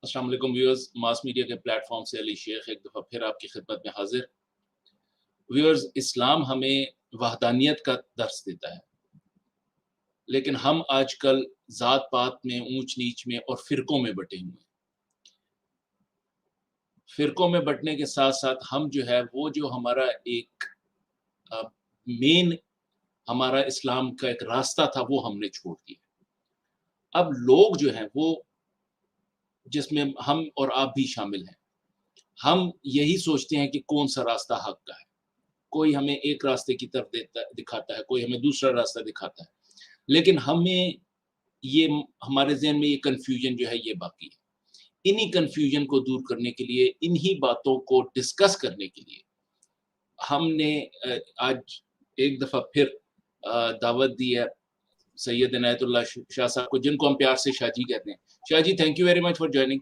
अस्सलाम वालेकुम viewers, mass media के प्लेटफॉर्म से अली शेख एक दफ़ा फिर आपकी खिदमत में हाजिर। व्यूअर्स, इस्लाम हमें वहदानियत का दर्स देता है, लेकिन हम आजकल ज़ात पात में, ऊंच नीच में और फ़िरक़ों में बटे हुए हैं। फ़िरक़ों में बँटने के साथ साथ हम जो है वो जो हमारा एक मेन हमारा इस्लाम का एक रास्ता था वो हमने छोड़ दिया। अब लोग जो हैं वो, जिसमें हम और आप भी शामिल हैं, हम यही सोचते हैं कि कौन-सा रास्ता हक़ का है। कोई हमें एक रास्ते की तरफ दिखाता है, कोई हमें दूसरा रास्ता दिखाता है। लेकिन हमें ये हमारे ज़हन में ये कन्फ्यूज़न जो है ये बाकी है। इन्हीं कन्फ्यूज़न को दूर करने के लिए, इन्हीं बातों को डिस्कस करने के लिए हमने आज एक दफ़ा फिर दावत दी है सैयद इनायतुल्लाह शाह साहब को, जिनको हम प्यार से शाह जी कहते हैं। Shah ji, thank you very much for joining.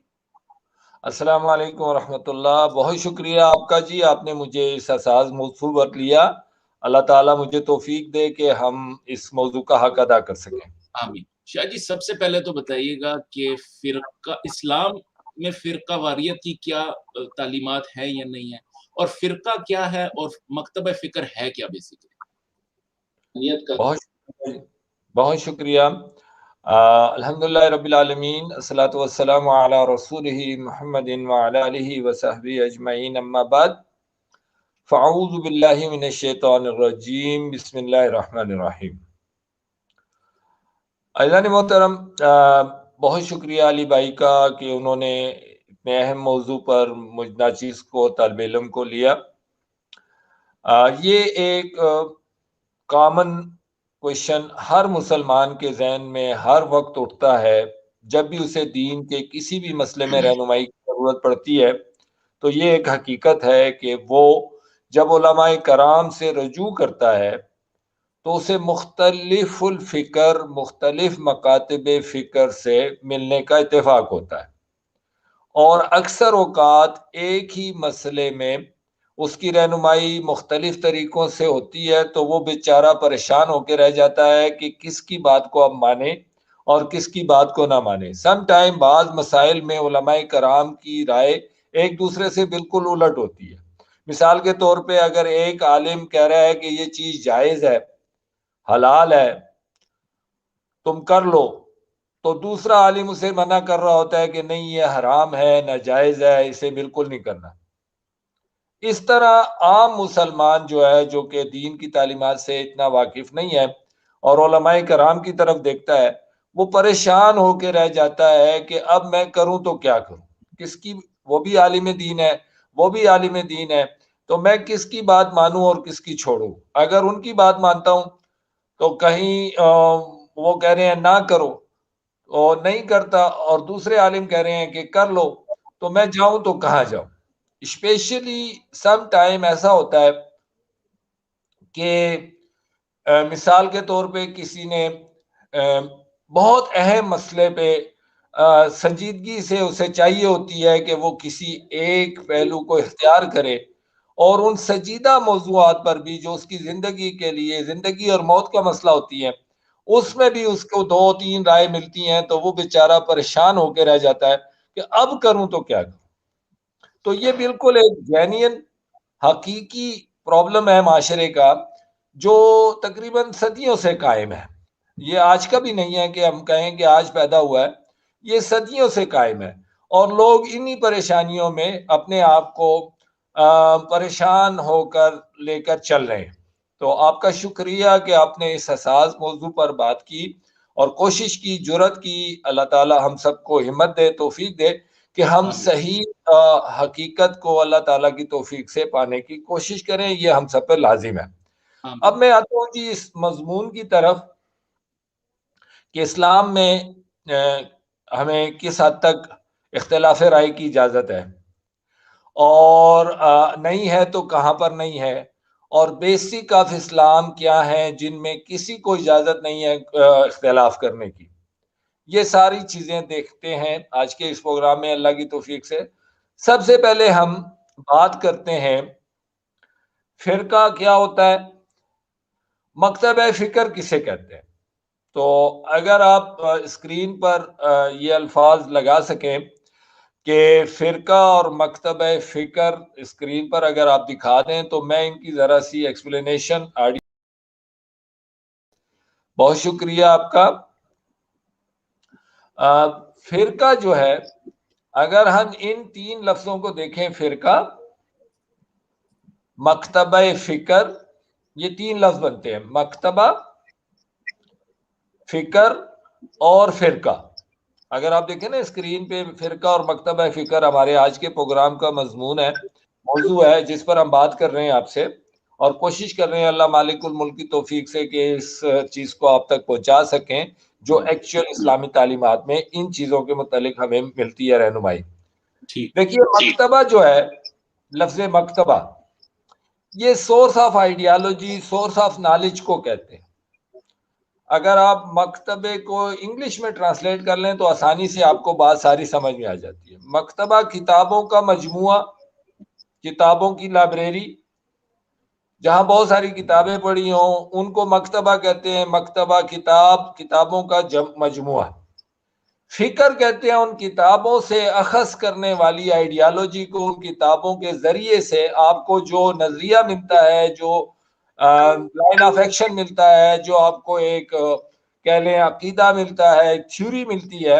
अस्सलाम वालेकुम वरहमतुल्लाह। बहुत शुक्रिया आपका जी, आपने मुझे इस असास मौज़ू पर लिया। अल्लाह ताला मुझे तौफीक दे कि हम इस मौजू का हक अदा कर सकें। आमीन। शाह जी, सबसे पहले तो बताइएगा कि फ़िरका इस्लाम में फ़िरका वारियत की क्या तालीमात है या नहीं है? और फ़िरका क्या है और मकतब फ़िक्र है क्या बेसिकली? नियत का बहुत शुक्रिया जी, बहुत शुक्रिया। अल्हम्दुलिल्लाह रब्बिल आलमीन, अस्सलातु वस्सलामु अला रसूलिही मुहम्मदिन व अला आलिहि व सहबिही अजमईन, अम्मा बाद। फ़अऊज़ु बिल्लाहि मिनश शैतानिर रजीम, बिस्मिल्लाहिर रहमानिर रहीम। अज़ान मोहतरम, बहुत शुक्रिया अली भाई का कि उन्होंने इतने अहम मौजू पर मुझ नाचीज़ को, तालिब इल्म को लिया। ये एक कॉमन क्वेश्चन हर मुसलमान के ज़हन में हर वक्त उठता है जब भी उसे दीन के किसी भी मसले में रहनुमाई की ज़रूरत पड़ती है। तो ये एक हकीकत है कि वो जब उलमाए कराम से रजू करता है तो उसे मुख्तलिफुल फ़िक्र, मुख्तलिफ मकातिब फ़िक्र से मिलने का इत्तेफाक होता है और अक्सर औक़ात एक ही मसले में उसकी रहनुमाई मुख्तलिफ तरीक़ों से होती है, तो वो बेचारा परेशान होकर रह जाता है कि किसकी बात को अब माने और किसकी बात को ना माने। सम टाइम बाज़ मसाइल में उलमाए कराम की राय एक दूसरे से बिल्कुल उलट होती है। मिसाल के तौर पे अगर एक आलिम कह रहा है कि ये चीज़ जायज़ है, हलाल है, तुम कर लो, तो दूसरा आलिम उसे मना कर रहा होता है कि नहीं, ये हराम है, नाजायज़ है, इसे बिल्कुल नहीं करना। इस तरह आम मुसलमान जो है, जो कि दीन की तालीमात से इतना वाकिफ नहीं है और उलमाए कराम की तरफ देखता है, वो परेशान होकर रह जाता है कि अब मैं करूं तो क्या करूं, किसकी, वो भी आलिम दीन है, वो भी आलिम दीन है, तो मैं किसकी बात मानूं और किसकी छोड़ूं। अगर उनकी बात मानता हूं तो कहीं वो कह रहे हैं ना करो और नहीं करता, और दूसरे आलिम कह रहे हैं कि कर लो, तो मैं जाऊं तो कहाँ जाऊं। स्पेशली सम टाइम ऐसा होता है कि मिसाल के तौर पे किसी ने बहुत अहम मसले पे संजीदगी से उसे चाहिए होती है कि वो किसी एक पहलू को इख्तियार करे और उन संजीदा मौज़ूआत पर भी जो उसकी ज़िंदगी के लिए ज़िंदगी और मौत का मसला होती है, उसमें भी उसको 2-3 राय मिलती हैं, तो वो बेचारा परेशान होकर रह जाता है कि अब करूं तो क्या करूं। तो ये बिल्कुल एक जेन्युइन हकीकी प्रॉब्लम है माशरे का, जो तकरीबन सदियों से कायम है। ये आज का भी नहीं है कि हम कहें कि आज पैदा हुआ है, ये सदियों से कायम है और लोग इन्हीं परेशानियों में अपने आप को परेशान होकर लेकर चल रहे हैं। तो आपका शुक्रिया कि आपने इस हसास मौजू पर बात की और कोशिश की, जुर्रत की। अल्लाह ताला हम सबको हिम्मत दे, तौफीक दे कि हम सही हकीकत को अल्लाह ताला की तौफीक से पाने की कोशिश करें, ये हम सब पर लाजिम है। अब मैं आता हूँ जी इस मजमून की तरफ कि इस्लाम में हमें किस हद तक इख्तिलाफ राय की इजाज़त है और नहीं है तो कहाँ पर नहीं है, और बेसिक ऑफ इस्लाम क्या है जिनमें किसी को इजाज़त नहीं है इख्तिलाफ करने की। ये सारी चीज़ें देखते हैं आज के इस प्रोग्राम में अल्लाह की तौफीक से। सबसे पहले हम बात करते हैं फ़िरका क्या होता है, मकतब फ़िक्र किसे कहते हैं। तो अगर आप स्क्रीन पर ये अल्फाज लगा सकें कि फिरका और मकतब फिक्र स्क्रीन पर अगर आप दिखा दें तो मैं इनकी जरा सी एक्सप्लेनेशन ऑडियो। बहुत शुक्रिया आपका। फिरका जो है, अगर हम इन तीन लफ्जों को देखें, फिरका, मकतबा फिक्र, ये तीन लफ्ज बनते हैं, मकतबा, फिक्र और फिरका। अगर आप देखें ना स्क्रीन पे, फिरका और मकतबा फिक्र हमारे आज के प्रोग्राम का मजमून है, मौजू है जिस पर हम बात कर रहे हैं आपसे, और कोशिश कर रहे हैं अल्लाह मालिकुल मुल्क की तौफीक से कि इस चीज को आप तक पहुंचा सकें जो एक्चुअल इस्लामी तालीमात में इन चीजों के मुतालिक हमें मिलती है रहनुमाई। देखिए, मकतबा जो है, लफ्ज मकतबा, ये source of ideology, source of knowledge को कहते हैं। अगर आप मकतबे को इंग्लिश में ट्रांसलेट कर लें तो आसानी से आपको बात सारी समझ में आ जाती है। मकतबा किताबों का मजमुआ, किताबों की लाइब्रेरी, जहां बहुत सारी किताबें पढ़ी हों उनको मकतबा कहते हैं। मकतबा किताब, किताबों का मजमुआ। फिक्र कहते हैं उन किताबों से अखज़ करने वाली आइडियालॉजी को, उन किताबों के जरिए से आपको जो नजरिया मिलता है, जो लाइन ऑफ एक्शन मिलता है, जो आपको एक कह लें अकीदा मिलता है, थ्योरी मिलती है,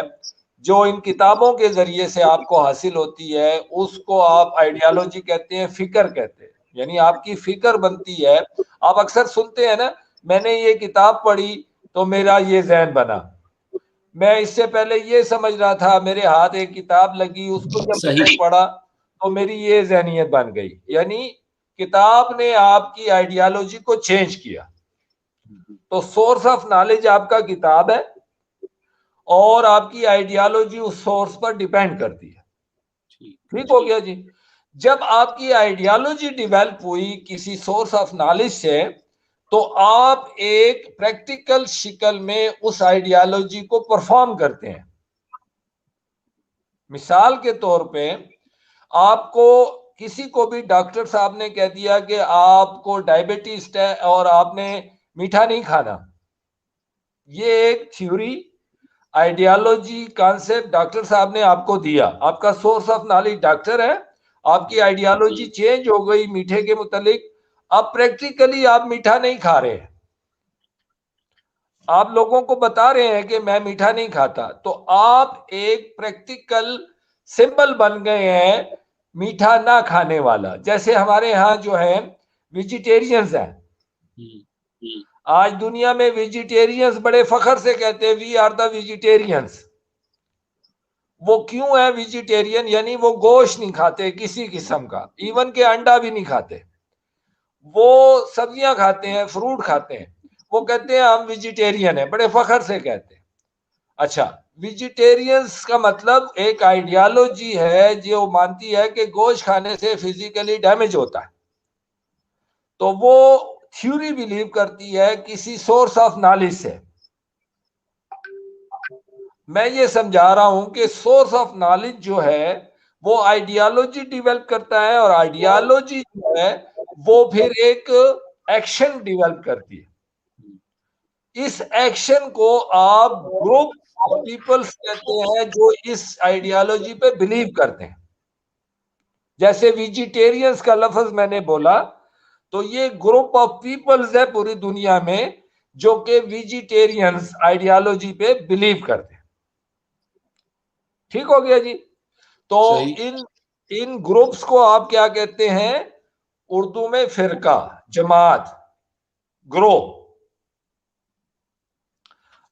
जो इन किताबों के जरिए से आपको हासिल होती है, उसको आप आइडियालॉजी कहते हैं, फिक्र कहते हैं। यानी आपकी फिक्र बनती है। आप अक्सर सुनते हैं ना, मैंने ये किताब पढ़ी तो मेरा ये ज़हन बना, मैं इससे पहले ये समझ रहा था, मेरे हाथ एक किताब लगी, उसको जब मैंने पढ़ा तो मेरी ये ज़हनियत बन गई। यानी किताब ने आपकी आइडियालॉजी को चेंज किया। तो सोर्स ऑफ नॉलेज आपका किताब है और आपकी आइडियालॉजी उस सोर्स पर डिपेंड करती है। ठीक हो गया जी। जब आपकी आइडियालॉजी डेवलप हुई किसी सोर्स ऑफ नॉलेज से, तो आप एक प्रैक्टिकल शिकल में उस आइडियालॉजी को परफॉर्म करते हैं। मिसाल के तौर पे, आपको किसी को भी डॉक्टर साहब ने कह दिया कि आपको डायबिटीज है और आपने मीठा नहीं खाना। ये एक थ्योरी, आइडियालॉजी, कॉन्सेप्ट डॉक्टर साहब ने आपको दिया। आपका सोर्स ऑफ नॉलेज डॉक्टर है, आपकी आइडियालॉजी चेंज हो गई मीठे के मुतालिक। अब प्रैक्टिकली आप मीठा नहीं खा रहे हैं, आप लोगों को बता रहे हैं कि मैं मीठा नहीं खाता, तो आप एक प्रैक्टिकल सिंबल बन गए हैं मीठा ना खाने वाला। जैसे हमारे यहाँ जो है वेजिटेरियंस हैं, आज दुनिया में वेजिटेरियंस बड़े फखर से कहते हैं वी आर द वेजिटेरियंस। वो क्यों है वेजिटेरियन? यानी वो गोश्त नहीं खाते किसी किस्म का, इवन के अंडा भी नहीं खाते, वो सब्जियां खाते हैं, फ्रूट खाते हैं। वो कहते हैं हम वेजिटेरियन है, बड़े फखर से कहते हैं। अच्छा, वेजिटेरियंस का मतलब एक आइडियालॉजी है जो मानती है कि गोश्त खाने से फिजिकली डैमेज होता है। तो वो थ्योरी बिलीव करती है किसी सोर्स ऑफ नॉलेज से। मैं ये समझा रहा हूं कि सोर्स ऑफ नॉलेज जो है वो आइडियालॉजी डेवलप करता है, और आइडियालॉजी जो है वो फिर एक एक्शन डेवलप करती है। इस एक्शन को आप ग्रुप ऑफ पीपल्स कहते हैं जो इस आइडियालॉजी पे बिलीव करते हैं। जैसे वेजिटेरियंस का लफ्ज मैंने बोला, तो ये ग्रुप ऑफ पीपल्स है पूरी दुनिया में जो कि वेजिटेरियंस आइडियालॉजी पे बिलीव करते हैं। ठीक हो गया जी। तो इन ग्रुप्स को आप क्या कहते हैं? उर्दू में फिरका, जमात, ग्रुप।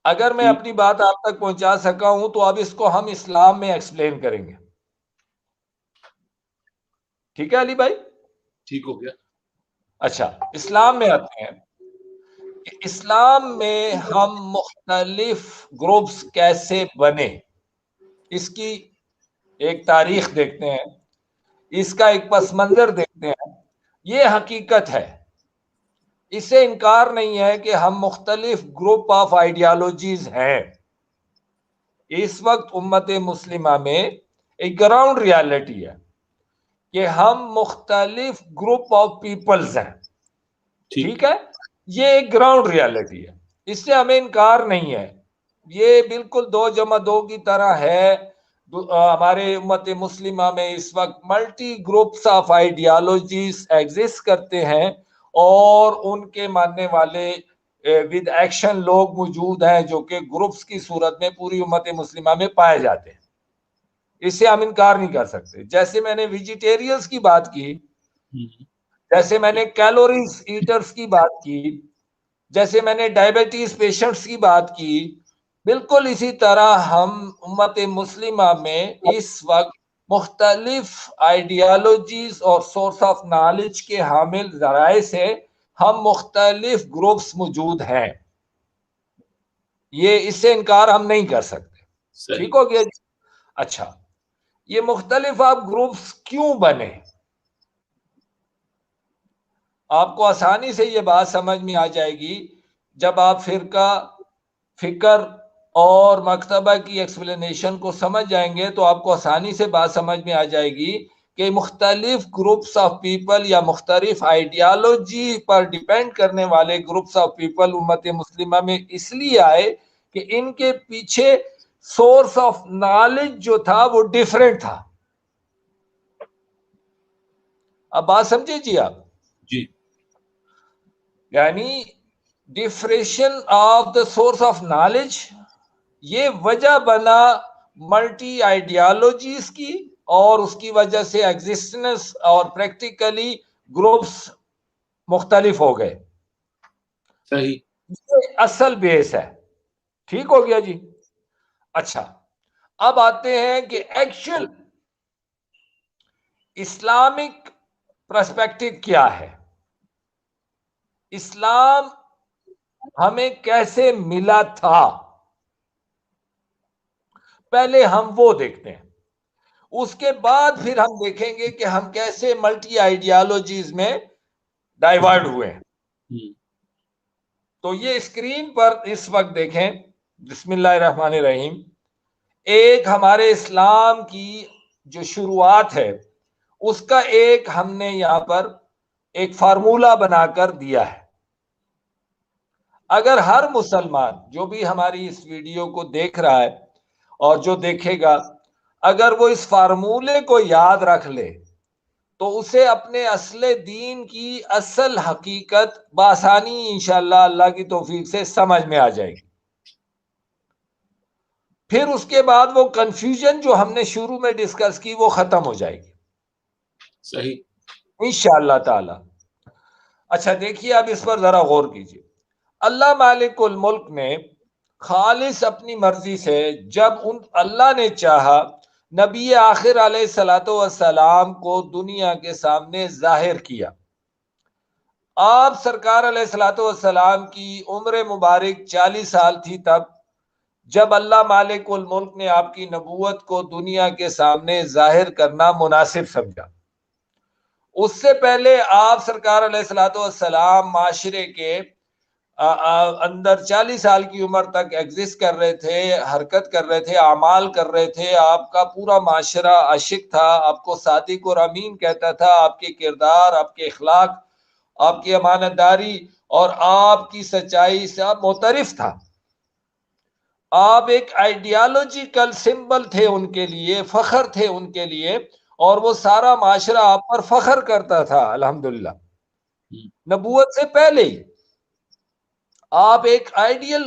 अगर मैं अपनी बात आप तक पहुंचा सका हूं तो अब इसको हम इस्लाम में एक्सप्लेन करेंगे। ठीक है अली भाई? ठीक हो गया। अच्छा, इस्लाम में आते हैं। इस्लाम में हम मुख्तलिफ ग्रुप्स कैसे बने, इसकी एक तारीख देखते हैं, इसका एक पस मंजर देखते हैं। ये हकीकत है, इससे इनकार नहीं है कि हम मुख्तलिफ ग्रुप ऑफ आइडियालॉजीज हैं। इस वक्त उम्मत मुस्लिमा में एक ग्राउंड रियलिटी है कि हम मुख्तलिफ ग्रुप ऑफ पीपल्स हैं। ठीक है, ये एक ग्राउंड रियलिटी है, इससे हमें इनकार नहीं है। ये बिल्कुल 2 + 2 की तरह है। हमारे उम्मत मुस्लिमा में इस वक्त मल्टी ग्रुप्स ऑफ आइडियालॉजीज एग्जिस्ट करते हैं और उनके मानने वाले विद एक्शन लोग मौजूद हैं जो कि ग्रुप्स की सूरत में पूरी उम्मत मुस्लिमा में पाए जाते हैं। इससे हम इनकार नहीं कर सकते। जैसे मैंने वेजिटेरियंस की बात की, जैसे मैंने कैलोरीज ईटर्स की बात की, जैसे मैंने डायबिटीज पेशेंट्स की बात की, बिल्कुल इसी तरह हम उम्मत मुस्लिमा में इस वक्त मुख्तलिफ आइडियालॉजीज और सोर्स ऑफ नॉलेज के हामिल जराए से हम मुख्तलिफ ग्रुप्स मौजूद हैं। ये इससे इनकार हम नहीं कर सकते। ठीक हो गया जी? अच्छा, ये मुख्तलिफ आप ग्रुप्स क्यों बने? आपको आसानी से ये बात समझ में आ जाएगी जब आप फिकर और मकतबा की एक्सप्लेनेशन को समझ जाएंगे, तो आपको आसानी से बात समझ में आ जाएगी कि मुख्तलिफ ग्रुप्स ऑफ पीपल या मुख्तलिफ आइडियालॉजी पर डिपेंड करने वाले ग्रुप्स ऑफ पीपल उम्मत मुस्लिमा में इसलिए आए कि इनके पीछे सोर्स ऑफ नॉलेज जो था वो डिफरेंट था। अब बात समझे जी आप? जी। यानी differentiation of the source of knowledge, ये वजह बना मल्टी आइडियालॉजीज की, और उसकी वजह से एग्जिस्टेंस और प्रैक्टिकली ग्रुप्स मुख्तलिफ हो गए। सही। ये असल बेस है। ठीक हो गया जी? अच्छा, अब आते हैं कि एक्चुअल इस्लामिक पर्सपेक्टिव क्या है, इस्लाम हमें कैसे मिला था, पहले हम वो देखते हैं। उसके बाद फिर हम देखेंगे कि हम कैसे मल्टी आइडियालॉजीज में डाइवर्ट हुए हैं। तो ये स्क्रीन पर इस वक्त देखें, बिस्मिल्लाहिर्रहमानिर्रहीम, एक हमारे इस्लाम की जो शुरुआत है उसका एक हमने यहां पर एक फार्मूला बनाकर दिया है। अगर हर मुसलमान जो भी हमारी इस वीडियो को देख रहा है और जो देखेगा, अगर वो इस फार्मूले को याद रख ले तो उसे अपने असले दीन की असल हकीकत बासानी इंशाअल्लाह अल्लाह की तौफीक से समझ में आ जाएगी। फिर उसके बाद वो कंफ्यूजन जो हमने शुरू में डिस्कस की वो खत्म हो जाएगी। सही। इंशाअल्लाह ताला। अच्छा देखिए, अब इस पर जरा गौर कीजिए। अल्लाह मालिकुल मुल्क ने खालिस अपनी मर्जी से जब अल्लाह ने चाहा नबी आखिर अलैहिस्सलातो वस्सलाम को दुनिया के सामने जाहिर किया। आप सरकार अलैहिस्सलातो वस्सलाम की उम्र मुबारक 40 साल थी तब जब अल्लाह मालिकुल मुल्क ने आपकी नबूवत को दुनिया के सामने जाहिर करना मुनासिब समझा। उससे पहले आप सरकार अलैहिस्सलातो वस्सलाम माशरे के अंदर 40 साल की उम्र तक एग्जिस्ट कर रहे थे, हरकत कर रहे थे, अमाल कर रहे थे। आपका पूरा माशरा आशिक था, आपको सादिक और अमीन कहता था। आपके किरदार, आपके इखलाक, आपकी अमानतदारी और आपकी सच्चाई से आप मोतरिफ था। आप एक आइडियालॉजिकल सिंबल थे उनके लिए, फखर थे उनके लिए, और वो सारा माशरा आप पर फखर करता था। अल्हम्दुलिल्लाह नबूवत से पहले ही आप एक आइडियल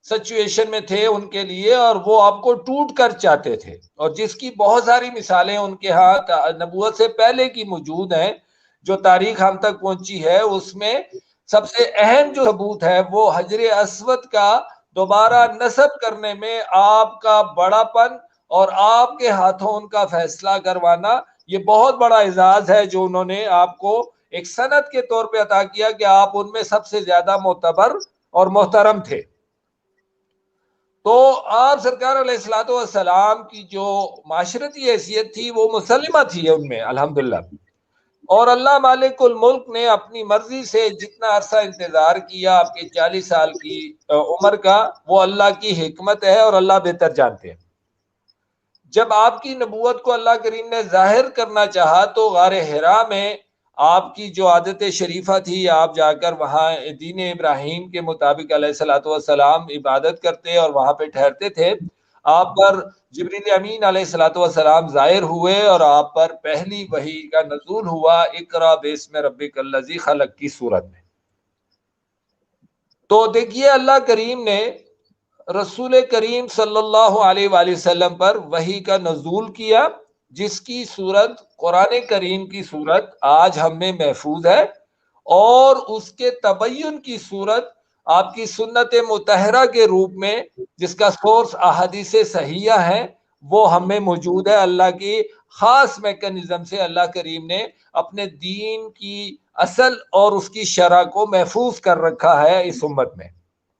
सिचुएशन में थे उनके लिए, और वो आपको टूट कर चाहते थे, और जिसकी बहुत सारी मिसालें उनके यहाँ नबूवत से पहले की मौजूद हैं जो तारीख हम तक पहुंची है। उसमें सबसे अहम जो सबूत है वो हजर अस्वद का दोबारा नस्ब करने में आपका बड़ापन और आपके हाथों उनका फैसला करवाना, ये बहुत बड़ा एजाज है जो उन्होंने आपको एक सनद के तौर पे अता किया कि आप उनमें सबसे ज्यादा मोतबर और मोहतरम थे। तो आप सरकार अलैहिस्सलातो वस्सलाम की जो माशरती हैसियत थी वो मुसल्लिमा थी उनमें, अल्हम्दुलिल्लाह। और अल्लाह मालिकुल मुल्क ने अपनी मर्जी से जितना अरसा इंतजार किया आपके 40 साल की उम्र का, वो अल्लाह की हिकमत है और अल्लाह बेहतर जानते हैं। जब आपकी नबूवत को अल्लाह करीम ने जाहिर करना चाहा तो गारे हिरा में आपकी जो आदत शरीफा थी, आप जाकर वहाँ दीन इब्राहिम के मुताबिक अलैहिस्सलातु वस्सलाम इबादत करते और वहाँ पे ठहरते थे। आप पर जिब्रील अमीन अलैहिस्सलाम ज़ाहिर हुए और आप पर पहली वही का नज़ूल हुआ इक़रा बिस्मि रब्बिकल्लज़ी खलक़ की सूरत में। तो देखिए अल्लाह करीम ने रसूल करीम सल्लल्लाहु अलैहि वसल्लम पर वही का नज़ूल किया, जिसकी सूरत कुरान करीम की सूरत आज हम में महफूज है, और उसके तबय्युन की सूरत आपकी सुन्नत मुतहरा के रूप में, जिसका सोर्स अहादीस सहिया है, वो हम में मौजूद है। अल्लाह की खास मैकेनिज्म से अल्लाह करीम ने अपने दीन की असल और उसकी शरह को महफूज कर रखा है इस उम्मत में।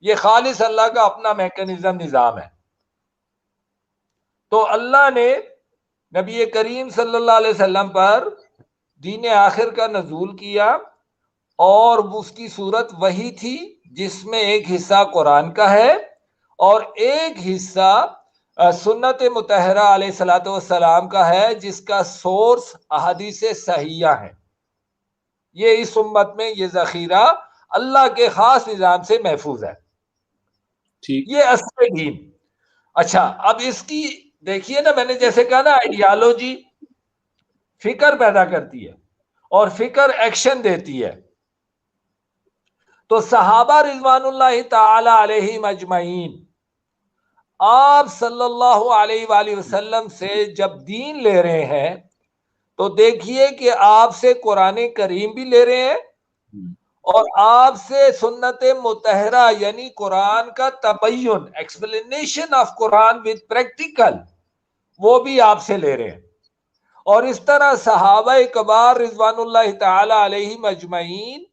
ये खालिस अल्लाह का अपना मैकेनिज्म निज़ाम है। तो अल्लाह ने नबी करीम सल्लल्लाहु अलैहि वसल्लम पर दीन आखिर का नज़ूल किया, और उसकी सूरत वही थी जिसमें एक हिस्सा कुरान का है और एक हिस्सा सुन्नत मुतहरा अलैहिस्सलाम का है, जिसका सोर्स अहादीस सहिया है। ये इस उम्मत में ये जखीरा अल्लाह के खास निजाम से महफूज है। ये असली दीन। अच्छा, अब इसकी देखिए ना, मैंने जैसे कहा ना, आइडियालॉजी फिक्र पैदा करती है और फिक्र एक्शन देती है। तो सहाबा रिज़वानुल्लाहि ताला अलैहिम अजमईन आप सल्लल्लाहु अलैहि वसल्लम से जब दीन ले रहे हैं, तो देखिए कि आपसे कुरान करीम भी ले रहे हैं और आपसे सुन्नत मुतहरा यानी कुरान का तबय्युन, explanation of Quran with practical, वो भी आपसे ले रहे हैं। और इस तरह सहाबा कबार रिज़वानुल्लाहि ताला अलैहिम अजमईन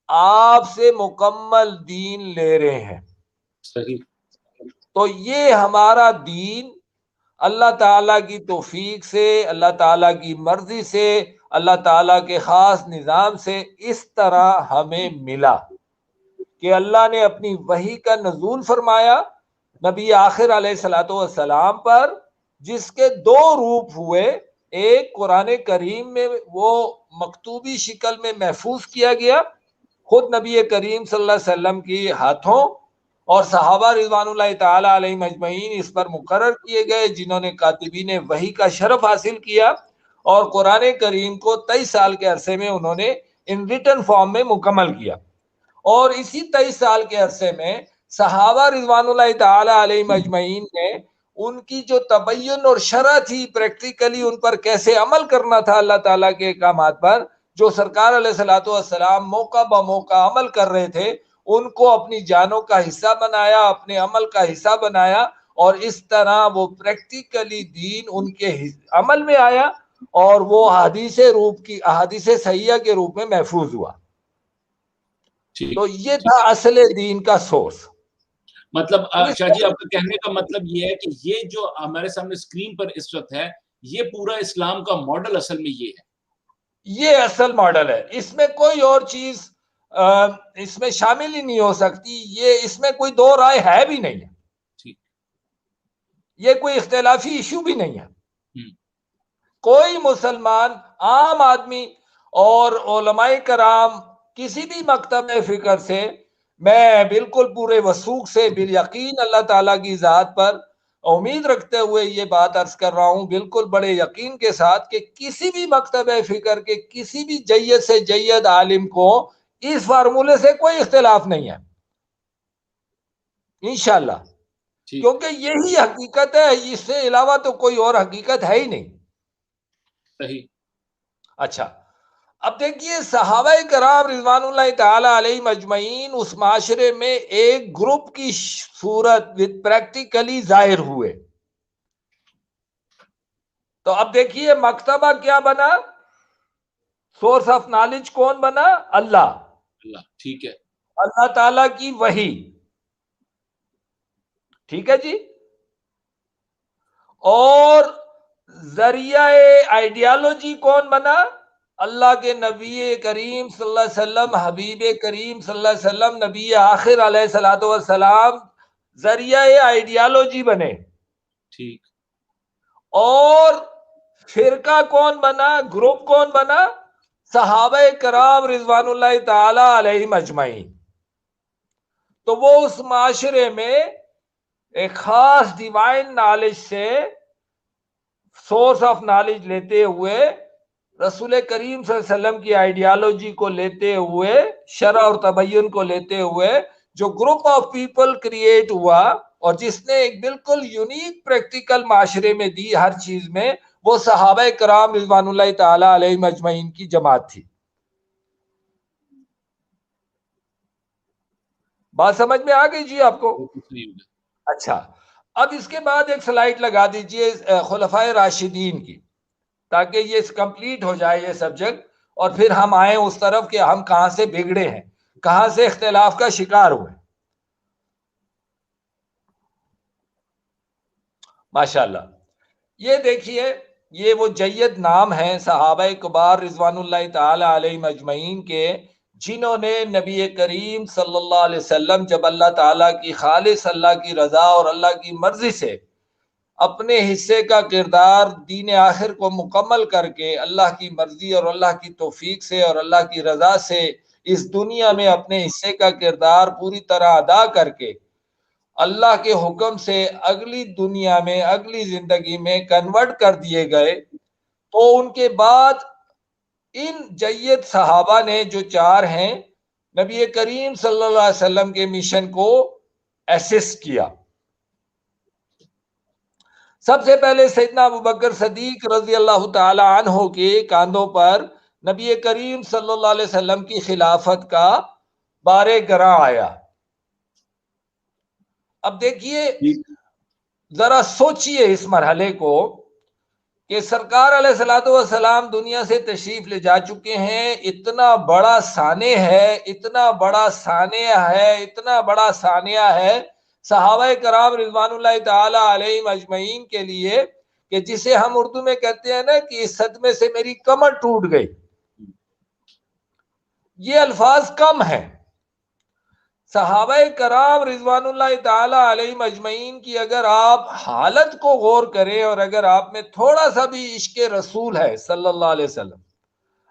आपसे मुकम्मल दीन ले रहे हैं। सही। तो ये हमारा दीन अल्लाह ताला की तौफीक से, अल्लाह ताला की मर्जी से, अल्लाह ताला के खास निज़ाम से इस तरह हमें मिला कि अल्लाह ने अपनी वही का नज़ूल फरमाया नबी आखिर अलैहिस्सलाम पर, जिसके दो रूप हुए। एक कुरान करीम में वो मकतूबी शिकल में महफूज किया गया खुद नबी करीम सल्लल्लाहु अलैहि वसल्लम की हाथों, और सहाबा रिज़वानुल्लाहि ताला अलैहिम अजमईन इस पर मुकर्रर किए गए, जिन्होंने कातिबीन वही का शरफ हासिल किया और कुरान करीम को 23 साल के अरसे में उन्होंने इन रिटन फॉर्म में मुकम्मल किया। और इसी 23 साल के अरसे में सहाबा रिज़वानुल्लाहि ताला अलैहिम अजमईन ने उनकी जो तबय्युन और शरह थी, प्रैक्टिकली उन पर कैसे अमल करना था अल्लाह ताला के अहकामात पर, जो सरकार अलैहिस्सलाम मौका ब मौका अमल कर रहे थे, उनको अपनी जानों का हिस्सा बनाया, अपने अमल का हिस्सा बनाया, और इस तरह वो प्रैक्टिकली दीन उनके अमल में आया और वो अहादीस सहिया के रूप में महफूज हुआ। तो ये था असल दीन का सोर्स। मतलब शाह जी, आपका कहने का मतलब ये है कि ये जो हमारे सामने स्क्रीन पर इस वक्त है, ये पूरा इस्लाम का मॉडल असल में ये है। ये असल मॉडल है, इसमें कोई और चीज इसमें शामिल ही नहीं हो सकती। ये इसमें कोई दो राय है भी नहीं है, ठीक, ये कोई इख्तिलाफी इशू भी नहीं है। कोई मुसलमान आम आदमी और उलमाए कराम किसी भी मकतब फिक्र से, मैं बिल्कुल पूरे वसूख से बिल यकीन अल्लाह ताला की जात पर उम्मीद रखते हुए ये बात अर्ज कर रहा हूं, बिल्कुल बड़े यकीन के साथ, कि किसी भी मकतब फिक्र के किसी भी जय्यद से जय्यद आलिम को इस फार्मूले से कोई इख्तिलाफ नहीं है इंशाअल्लाह, क्योंकि यही हकीकत है, इससे अलावा तो कोई और हकीकत है ही नहीं। सही। अच्छा, अब देखिए सहाबा कराम रिज़वानुल्लाहि ताला अलैहिम अजमईन उस माशरे में एक ग्रुप की सूरत विद प्रैक्टिकली जाहिर हुए। तो अब देखिए मकतबा क्या बना, सोर्स ऑफ नॉलेज कौन बना? अल्लाह। ठीक है, अल्लाह ताला की वही, ठीक है जी। और जरिया आइडियालॉजी कौन बना? अल्लाह के नबी करीम सल्लल्लाहु अलैहि वसल्लम, हबीब करीम सल्लल्लाहु अलैहि वसल्लम, नबी आखिर अलैहिस्सलातु वस्सलाम जरिया आइडियालॉजी बने। ठीक। और फिरका कौन बना, ग्रुप कौन बना? सहाबा कराम रिज़वानुल्लाहि ताला अलैहिम अजमईन। तो वो उस माशरे में एक खास डिवाइन नॉलेज से, सोर्स ऑफ नॉलेज लेते हुए, रसूल करीम सल्लल्लाहु अलैहि वसल्लम की आइडियोलॉजी को लेते हुए, शरअ और तबय्युन को लेते हुए जो ग्रुप ऑफ पीपल क्रिएट हुआ और जिसने एक बिल्कुल यूनिक प्रैक्टिकल माशरे में दी हर चीज में, वो सहाबा कराम रिजवानुल्लाह ताला अलैहिम अजमईन की जमात थी। बात समझ में आ गई जी आपको? अच्छा, अब इसके बाद एक स्लाइड लगा दीजिए खुलफाए राशिदीन की, ताकि ये कंप्लीट हो जाए ये सब्जेक्ट, और फिर हम आए उस तरफ कि हम कहां से बिगड़े हैं, कहां से इख्तिलाफ का शिकार हुए। माशाल्लाह, ये देखिए, ये वो जय्यद नाम है सहाबा कुबार रिजवानुल्लाह ताला अलैहिम अजमईन के, जिन्होंने नबी करीम सल्लल्लाहु अलैहि वसल्लम जब अल्लाह ताला की खालिस अल्लाह की रजा और अल्लाह की मर्जी से अपने हिस्से का किरदार दीन आखिर को मुकम्मल करके अल्लाह की मर्जी और अल्लाह की तौफीक से और अल्लाह की रजा से इस दुनिया में अपने हिस्से का किरदार पूरी तरह अदा करके अल्लाह के हुक्म से अगली दुनिया में, अगली जिंदगी में कन्वर्ट कर दिए गए, तो उनके बाद इन जय्यद सहाबा ने जो चार हैं, नबी करीम सल्लल्लाहु अलैहि वसल्लम के मिशन को असिस्ट किया। सबसे पहले सैयदना अबू बकर सदीक रजी अल्लाह तआला अन्हु के कांधों पर नबी करीम सल्लल्लाहु अलैहि वसल्लम की खिलाफत का बारे गरा आया। अब देखिए, जरा सोचिए इस मरहले को कि सरकार अलैहिस्सलातु वस्सलाम दुनिया से तशरीफ ले जा चुके हैं, इतना बड़ा साने है, इतना बड़ा सानिया है, इतना बड़ा सानिया है सहाबा कराम रिजवानुल्लाह ताला अलैहिम अजमईन के लिए, कि जिसे हम उर्दू में कहते हैं ना कि इस सदमे से मेरी कमर टूट गई। ये अल्फाज कम है। सहाबा कराम रिजवानुल्लाह ताला अलैहिम अजमईन की अगर आप हालत को गौर करें और अगर आप में थोड़ा सा भी इश्क रसूल है सल्लल्लाहु अलैहि वसल्लम,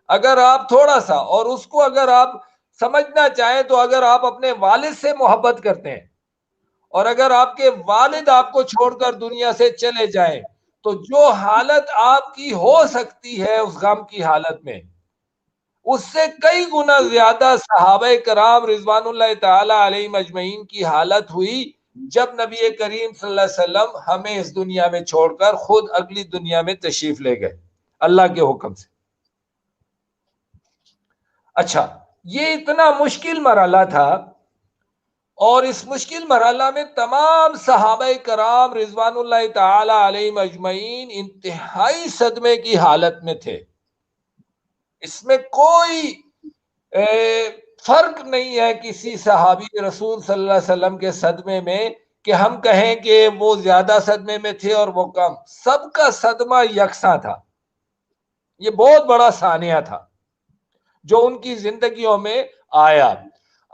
अगर आप थोड़ा सा, और उसको अगर आप समझना चाहें, तो अगर आप अपने वालिद से मोहब्बत करते हैं और अगर आपके वालिद आपको छोड़कर दुनिया से चले जाएं, तो जो हालत आपकी हो सकती है उस गम की हालत में, उससे कई गुना ज्यादा सहाबा कराम रिजवानुल्लाह ताला अलैहिम अजमईन की हालत हुई जब नबी करीम सल्लल्लाहु अलैहि वसल्लम हमें इस दुनिया में छोड़कर खुद अगली दुनिया में तशरीफ ले गए अल्लाह के हुक्म से। अच्छा, ये इतना मुश्किल मरहला था और इस मुश्किल मरहला में तमाम सहाबा कराम रिजवानुल्लाह ताला अलैहिम अजमईन इंतहाई सदमे की हालत में थे। इसमें कोई फर्क नहीं है किसी सहाबी रसूल सल्लल्लाहु अलैहि वसल्लम के सदमे में कि हम कहें कि वो ज्यादा सदमे में थे और वो कम। सबका सदमा यकसा था। ये बहुत बड़ा सानिया था जो उनकी जिंदगियों में आया।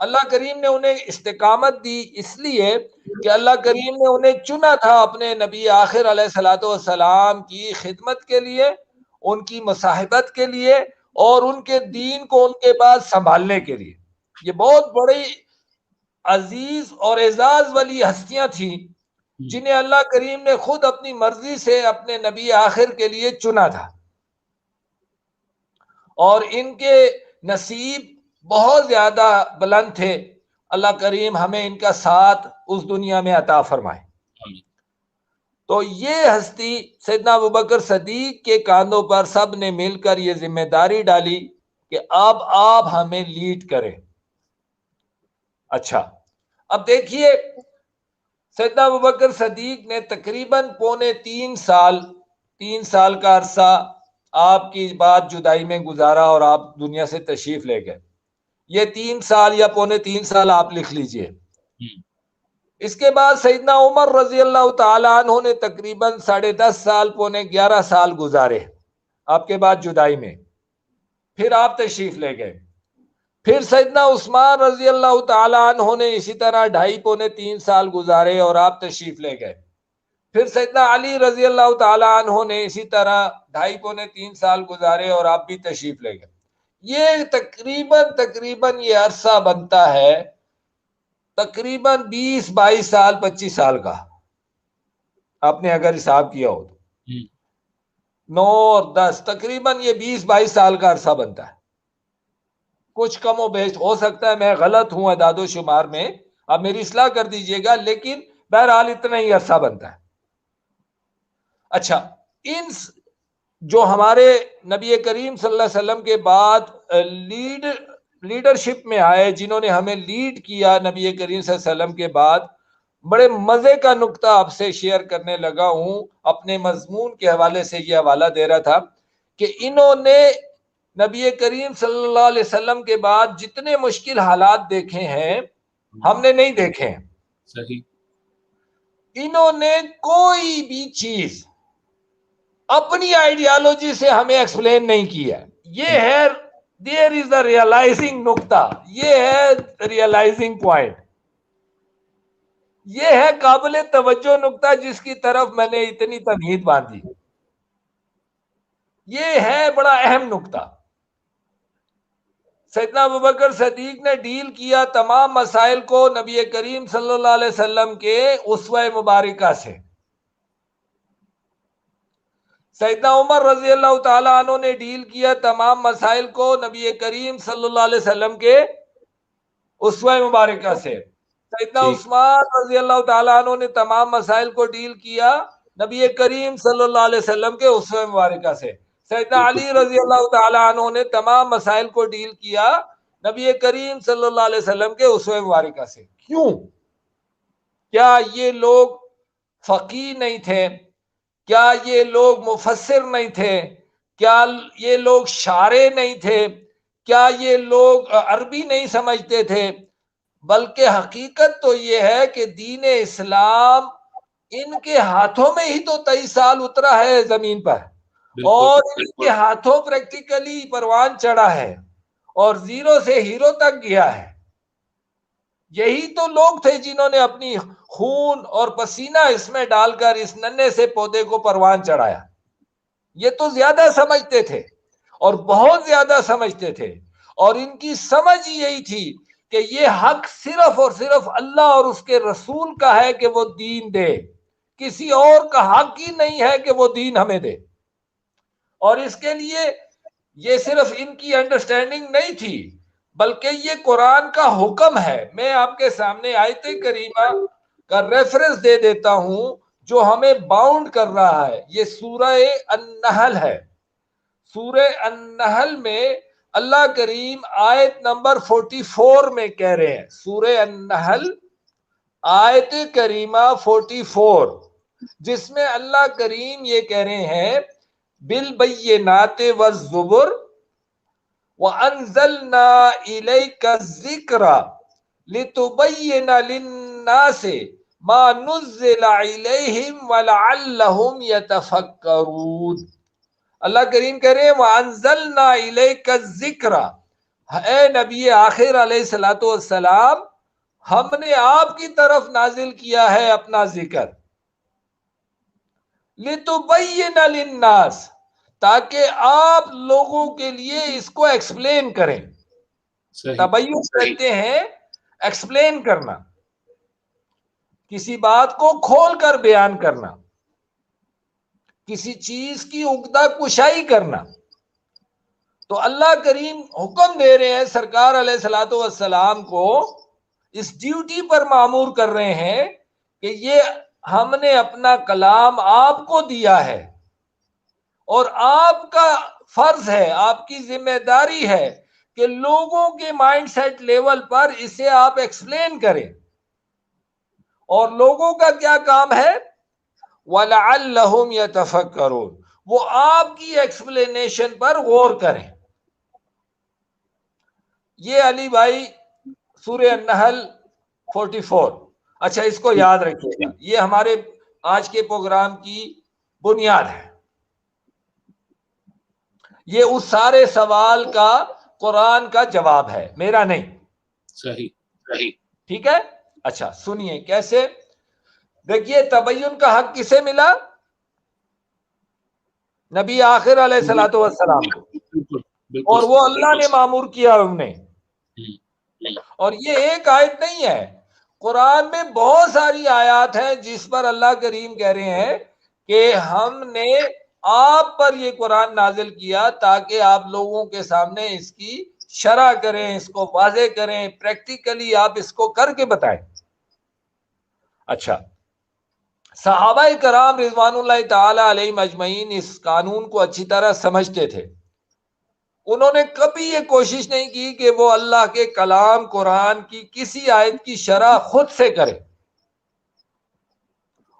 अल्लाह करीम ने उन्हें इस्तिकामत दी इसलिए कि अल्लाह करीम ने उन्हें चुना था अपने नबी आखिर अलैहिस्सलातु वस्सलाम की खिदमत के लिए, उनकी मुसाहिबत के लिए और उनके दीन को उनके पास संभालने के लिए। ये बहुत बड़ी अजीज और एजाज वाली हस्तियां थी जिन्हें अल्लाह करीम ने खुद अपनी मर्जी से अपने नबी आखिर के लिए चुना था और इनके नसीब बहुत ज्यादा बुलंद थे। अल्लाह करीम हमें इनका साथ उस दुनिया में अता फरमाए। तो ये हस्ती सैयदना अबू बकर सदीक के कांधों पर सब ने मिलकर ये जिम्मेदारी डाली कि अब आप हमें लीड करें। अच्छा, अब देखिए, सैयदना अबू बकर सदीक ने तकरीबन पौने 3 साल का अरसा आपकी बात जुदाई में गुजारा और आप दुनिया से तशरीफ ले गए। ये 3 साल या पौने 3 साल आप लिख लीजिए। इसके बाद सैयदना उमर रजी अल्लाह तआला अन्हु ने तकरीबन 10.5 साल पौने 11 साल गुजारे आपके बाद जुदाई में। फिर आप तशरीफ ले गए। फिर सैयदना उस्मान रजी अल्लाह तआला अन्हु ने इसी तरह 2.5 पौने 3 साल गुजारे और आप तशरीफ ले गए। फिर सैयदना अली रजी अल्लाह तआला अन्हु ने इसी तरह 2.5 पौने 3 साल गुजारे और आप भी तशरीफ ले गए। ये तकरीबन ये अरसा बनता है तकरीबन 20-22 साल 25 साल का। आपने अगर हिसाब किया हो तो। 9 और 10 तकरीबन ये 20-22 साल का अरसा बनता है। कुछ कम और बेश हो सकता है, मैं गलत हूं अदादो शुमार में, आप मेरी इस्लाह कर दीजिएगा, लेकिन बहरहाल इतना ही अरसा बनता है। अच्छा, इन जो हमारे नबी करीम सल्लल्लाहु अलैहि वसल्लम के बाद लीडरशिप में आए, जिन्होंने हमें लीड किया नबी करीम सल्लल्लाहु अलैहि वसल्लम के बाद, बड़े मजे का नुक्ता आपसे शेयर करने लगा हूं। अपने मजमून के हवाले से ये हवाला दे रहा था कि इन्होंने नबी करीम सल्लल्लाहु अलैहि वसल्लम के बाद जितने मुश्किल हालात देखे हैं, हमने नहीं देखे हैं। सही। इन्होंने कोई भी चीज अपनी आइडियोलॉजी से हमें एक्सप्लेन नहीं किया। ये है, देयर इज द रियलाइजिंग नुक्ता, ये है रियलाइजिंग पॉइंट, ये है काबिल तवज्जो नुक्ता जिसकी तरफ मैंने इतनी तमहीद बांधी। ये है बड़ा अहम नुक्ता। सैयदना अबू बकर सदीक ने डील किया तमाम मसाइल को नबी करीम सल्लल्लाहु अलैहि वसल्लम के उस्वा मुबारका से। सैयदना उमर रजी अल्लाह तआला अन्हु ने डील किया तमाम मसाइल को नबी करीम सल्लल्लाहु अलैहि वसल्लम के उस्वा मुबारका से। सैयदना उस्मान रजी अल्लाह तआला अन्हु ने तमाम मसाइल को डील किया नबी करीम सल्लल्लाहु अलैहि वसल्लम के उस्वा मुबारका से। सैयदना अली रजी अल्लाह तआला अन्हु ने तमाम मसाइल को डील किया नबी करीम सल्लल्लाहु अलैहि वसल्लम के उस्वा मुबारका से। क्यों? क्या ये लोग फकीह नहीं थे? क्या ये लोग मुफस्सिर नहीं थे? क्या ये लोग शारे नहीं थे? क्या ये लोग अरबी नहीं समझते थे? बल्कि हकीकत तो ये है कि दीन इस्लाम इनके हाथों में ही तो 23 साल उतरा है जमीन पर, और इनके हाथों प्रैक्टिकली परवान चढ़ा है और जीरो से हीरो तक गया है। यही तो लोग थे जिन्होंने अपनी खून और पसीना इसमें डालकर इस नन्हे से पौधे को परवान चढ़ाया। ये तो ज्यादा समझते थे और बहुत ज्यादा समझते थे, और इनकी समझ यही थी कि ये हक सिर्फ और सिर्फ अल्लाह और उसके रसूल का है कि वो दीन दे, किसी और का हक ही नहीं है कि वो दीन हमें दे। और इसके लिए ये सिर्फ इनकी अंडरस्टैंडिंग नहीं थी, बल्कि ये कुरान का हुक्म है। मैं आपके सामने आयत करीमा का रेफरेंस दे देता हूं जो हमें बाउंड कर रहा है। ये सूरह अन-नहल है। सूरह अन-नहल में अल्लाह करीम आयत नंबर 44 में कह रहे हैं, सूरह अन-नहल आयत करीमा 44, जिसमें अल्लाह करीम ये कह रहे हैं बिल बय्यिनाति वज़्ज़ुबुर व अंज़लना इलैका ज़िक्रा लितुबय्यिना लिन्नासि मा नुज़्ज़िला इलैहिम व लअल्लहुम यतफक्करून। अल्लाह करीम कह रहे हैं व अंज़लना इलैका ज़िक्रा, ए नबी आखिर अलैहिस्सलातु वस्सलाम, हमने आपकी तरफ नाजिल किया है अपना जिक्र, लितुबय्यिना लिन्नास, ताकि आप लोगों के लिए इसको एक्सप्लेन करें। तबय्युन कहते हैं एक्सप्लेन करना, किसी बात को खोलकर बयान करना, किसी चीज की उगदा कुशाई करना। तो अल्लाह करीम हुक्म दे रहे हैं, सरकार अलैहिस्सलातु वस्सलाम को इस ड्यूटी पर मामूर कर रहे हैं कि ये हमने अपना कलाम आपको दिया है और आपका फर्ज है, आपकी जिम्मेदारी है कि लोगों के माइंडसेट लेवल पर इसे आप एक्सप्लेन करें। और लोगों का क्या काम है? वलअल्लहुम यतफक्करून, वो आपकी एक्सप्लेनेशन पर गौर करें। ये अली भाई सूरह अन-नहल 44। अच्छा, इसको याद रखिएगा, ये हमारे आज के प्रोग्राम की बुनियाद है। ये उस सारे सवाल का कुरान का जवाब है, मेरा नहीं। सही। ठीक है। अच्छा सुनिए कैसे। देखिए, तबय्युन का हक किसे मिला? नबी आखिर अलैहिस्सलातु वस्सलाम को, और वो अल्लाह ने मामूर किया उन्हें। और ये एक आयत नहीं है, कुरान में बहुत सारी आयत हैं जिस पर अल्लाह करीम कह रहे हैं कि हमने आप पर ये कुरान नाजिल किया ताकि आप लोगों के सामने इसकी शरह करें, इसको वाज़े करें, प्रैक्टिकली आप इसको करके बताएं। अच्छा, सहाबा कराम रिजवानुल्लाह ताला अलैहिम अजमईन इस कानून को अच्छी तरह समझते थे। उन्होंने कभी ये कोशिश नहीं की कि वो अल्लाह के कलाम कुरान की किसी आयत की शरह खुद से करें।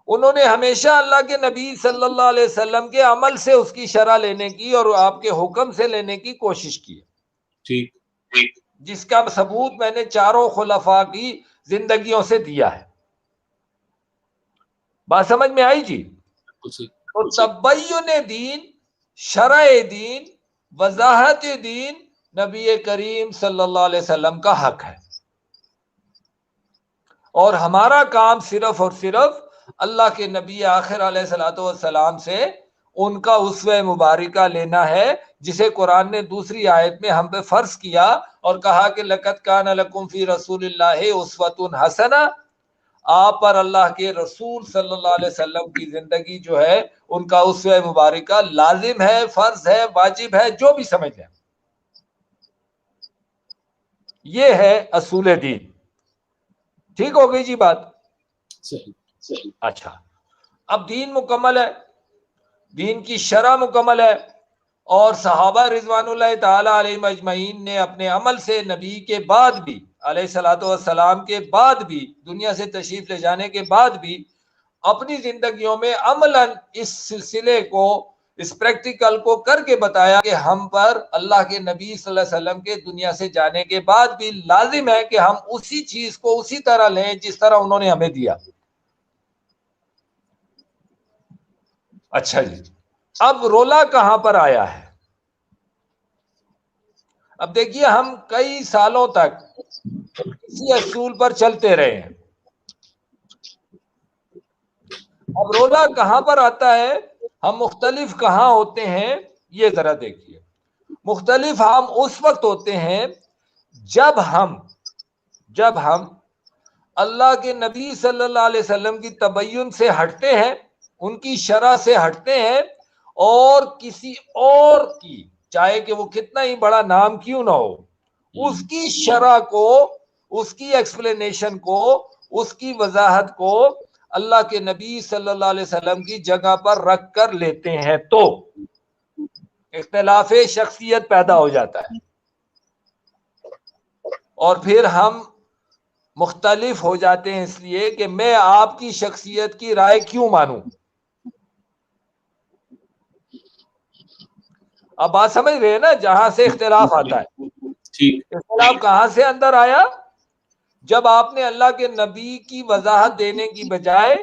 उन्होंने हमेशा अल्लाह के नबी सल्लल्लाहु अलैहि वसल्लम के अमल से उसकी शरह लेने की और आपके हुक्म से लेने की कोशिश की। ठीक, जिसका सबूत मैंने चारों खुलफा की जिंदगियों से दिया है। बात समझ में आई जी? तो तबय्युन दीन, शरअ दीन, वजाहत दीन नबी करीम सल्लल्लाहु अलैहि वसल्लम का हक है और हमारा काम सिर्फ और सिर्फ अल्लाह के नबी आखिर अलैहिस्सलातु वस्सलाम से उनका उसवे मुबारिका लेना है, जिसे कुरान ने दूसरी आयत में हम पे फर्ज किया और कहा कि लक़द कान लकुम फी रसूलिल्लाहि उस्वतुन हसना। आप पर अल्लाह के रसूल सल्लल्लाहु अलैहि वसल्लम की जिंदगी जो है उनका उसवे मुबारिका लाजिम है, फर्ज है, वाजिब है, जो भी समझ लें। ये है असूल दीन। ठीक हो गई जी बात? सही। अच्छा, अब दीन मुकम्मल है, दीन की शरह मुकम्मल है और सहाबा रिजवानुल्लाह ताला अलैहिम अजमईन ने अपने अमल से नबी के बाद भी अलैहिस्सलातु वस्सलाम के बाद भी दुनिया से तशरीफ ले जाने के बाद भी अपनी जिंदगियों में अमलन इस सिलसिले को, इस प्रैक्टिकल को करके बताया कि हम पर अल्लाह के नबी सल्लल्लाहु अलैहि वसल्लम के दुनिया से जाने के बाद भी लाजिम है कि हम उसी चीज को उसी तरह लें जिस तरह उन्होंने हमें दिया। अच्छा जी, अब रोला कहां पर आया है? अब देखिए, हम कई सालों तक इसी असूल पर चलते रहे हैं। अब रोला कहां पर आता है, हम मुख्तलिफ कहां होते हैं, ये जरा देखिए। मुख्तलिफ हम उस वक्त होते हैं जब हम अल्लाह के नबी सल्लल्लाहु अलैहि वसल्लम की तबय्युन से हटते हैं, उनकी शरह से हटते हैं और किसी और की, चाहे कि वो कितना ही बड़ा नाम क्यों ना हो, उसकी शरह को, उसकी एक्सप्लेनेशन को, उसकी वजाहत को अल्लाह के नबी सल्लल्लाहु अलैहि वसल्लम की जगह पर रख कर लेते हैं तो इख्तिलाफ शख्सियत पैदा हो जाता है और फिर हम मुख्तलिफ हो जाते हैं, इसलिए कि मैं आपकी शख्सियत की राय क्यों मानूं। अब बात समझ रहे हैं ना, जहां से इख्तिलाफ आता है। ठीक, इख्तिलाफ कहां से अंदर आया? जब आपने अल्लाह के नबी की वजाहत देने की बजाय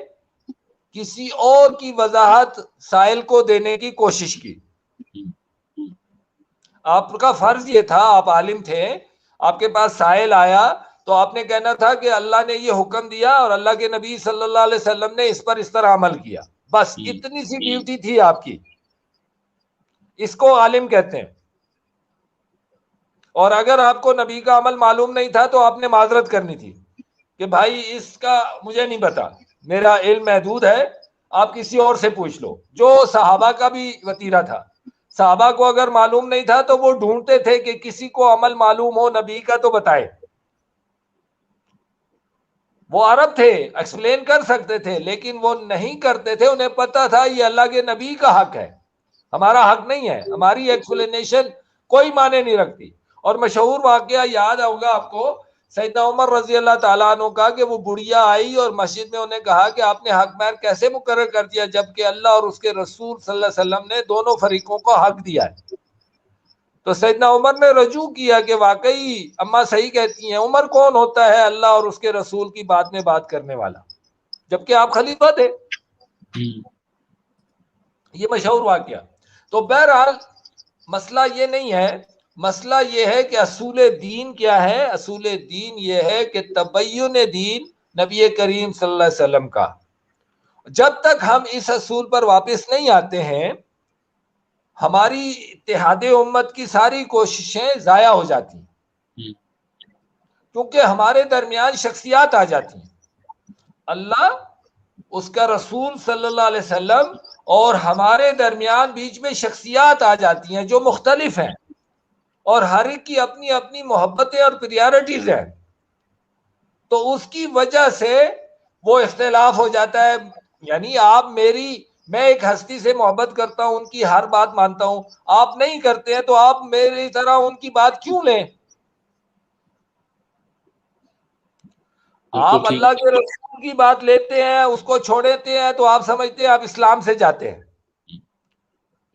किसी और की वजाहत साइल को देने की कोशिश की। आपका फर्ज ये था, आप आलिम थे, आपके पास साइल आया तो आपने कहना था कि अल्लाह ने ये हुक्म दिया और अल्लाह के नबी सल्लल्लाहु अलैहि वसल्लम ने इस पर इस तरह अमल किया। बस इतनी सी ड्यूटी थी आपकी। इसको आलिम कहते हैं। और अगर आपको नबी का अमल मालूम नहीं था तो आपने माजरत करनी थी कि भाई इसका मुझे नहीं पता, मेरा इल्म महदूद है, आप किसी और से पूछ लो। जो सहाबा का भी वतीरा था, सहाबा को अगर मालूम नहीं था तो वो ढूंढते थे कि किसी को अमल मालूम हो नबी का तो बताए। वो अरब थे, एक्सप्लेन कर सकते थे, लेकिन वो नहीं करते थे। उन्हें पता था ये अल्लाह के नबी का हक है, हमारा हक नहीं है, हमारी एक्सप्लेनेशन कोई माने नहीं रखती। और मशहूर वाकया याद होगा आपको सैयदना उमर रजी अल्लाह ताला अन्हु का, कि वो बुढ़िया आई और मस्जिद में उन्हें कहा कि आपने हक महर कैसे मुकर्रर कर दिया जबकि अल्लाह और उसके रसूल सल्लल्लाहु अलैहि वसल्लम ने दोनों फरीकों को हक दिया है। तो सैयदना उमर ने रजू किया कि वाकई अम्मा सही कहती हैं, उमर कौन होता है अल्लाह और उसके रसूल की बात में बात करने वाला, जबकि आप खलीफा थे। ये मशहूर वाकया। तो बहरहाल मसला ये नहीं है, मसला ये है कि असूल दीन क्या है। असूल दीन ये है कि तबय्युन दीन नबी करीम सल्लल्लाहु अलैहि वसल्लम का। जब तक हम इस असूल पर वापस नहीं आते हैं, हमारी इत्तेहाद उम्मत की सारी कोशिशें जाया हो जाती हैं, क्योंकि हमारे दरमियान शख्सियात आ जाती हैं। अल्लाह, उसका रसूल सल्लल्लाहु अलैहि वसल्लम और हमारे दरमियान बीच में शख्सियात आ जाती हैं जो मुख्तलिफ हैं और हर एक की अपनी अपनी मोहब्बतें और प्रायोरिटीज हैं, तो उसकी वजह से वो इख्तिलाफ हो जाता है। यानी मैं एक हस्ती से मोहब्बत करता हूं, उनकी हर बात मानता हूं, आप नहीं करते हैं, तो आप मेरी तरह उनकी बात क्यों लें? आप ठीक। अल्लाह के रसूल की बात लेते हैं, उसको छोड़ देते हैं, तो आप समझते हैं आप इस्लाम से जाते हैं।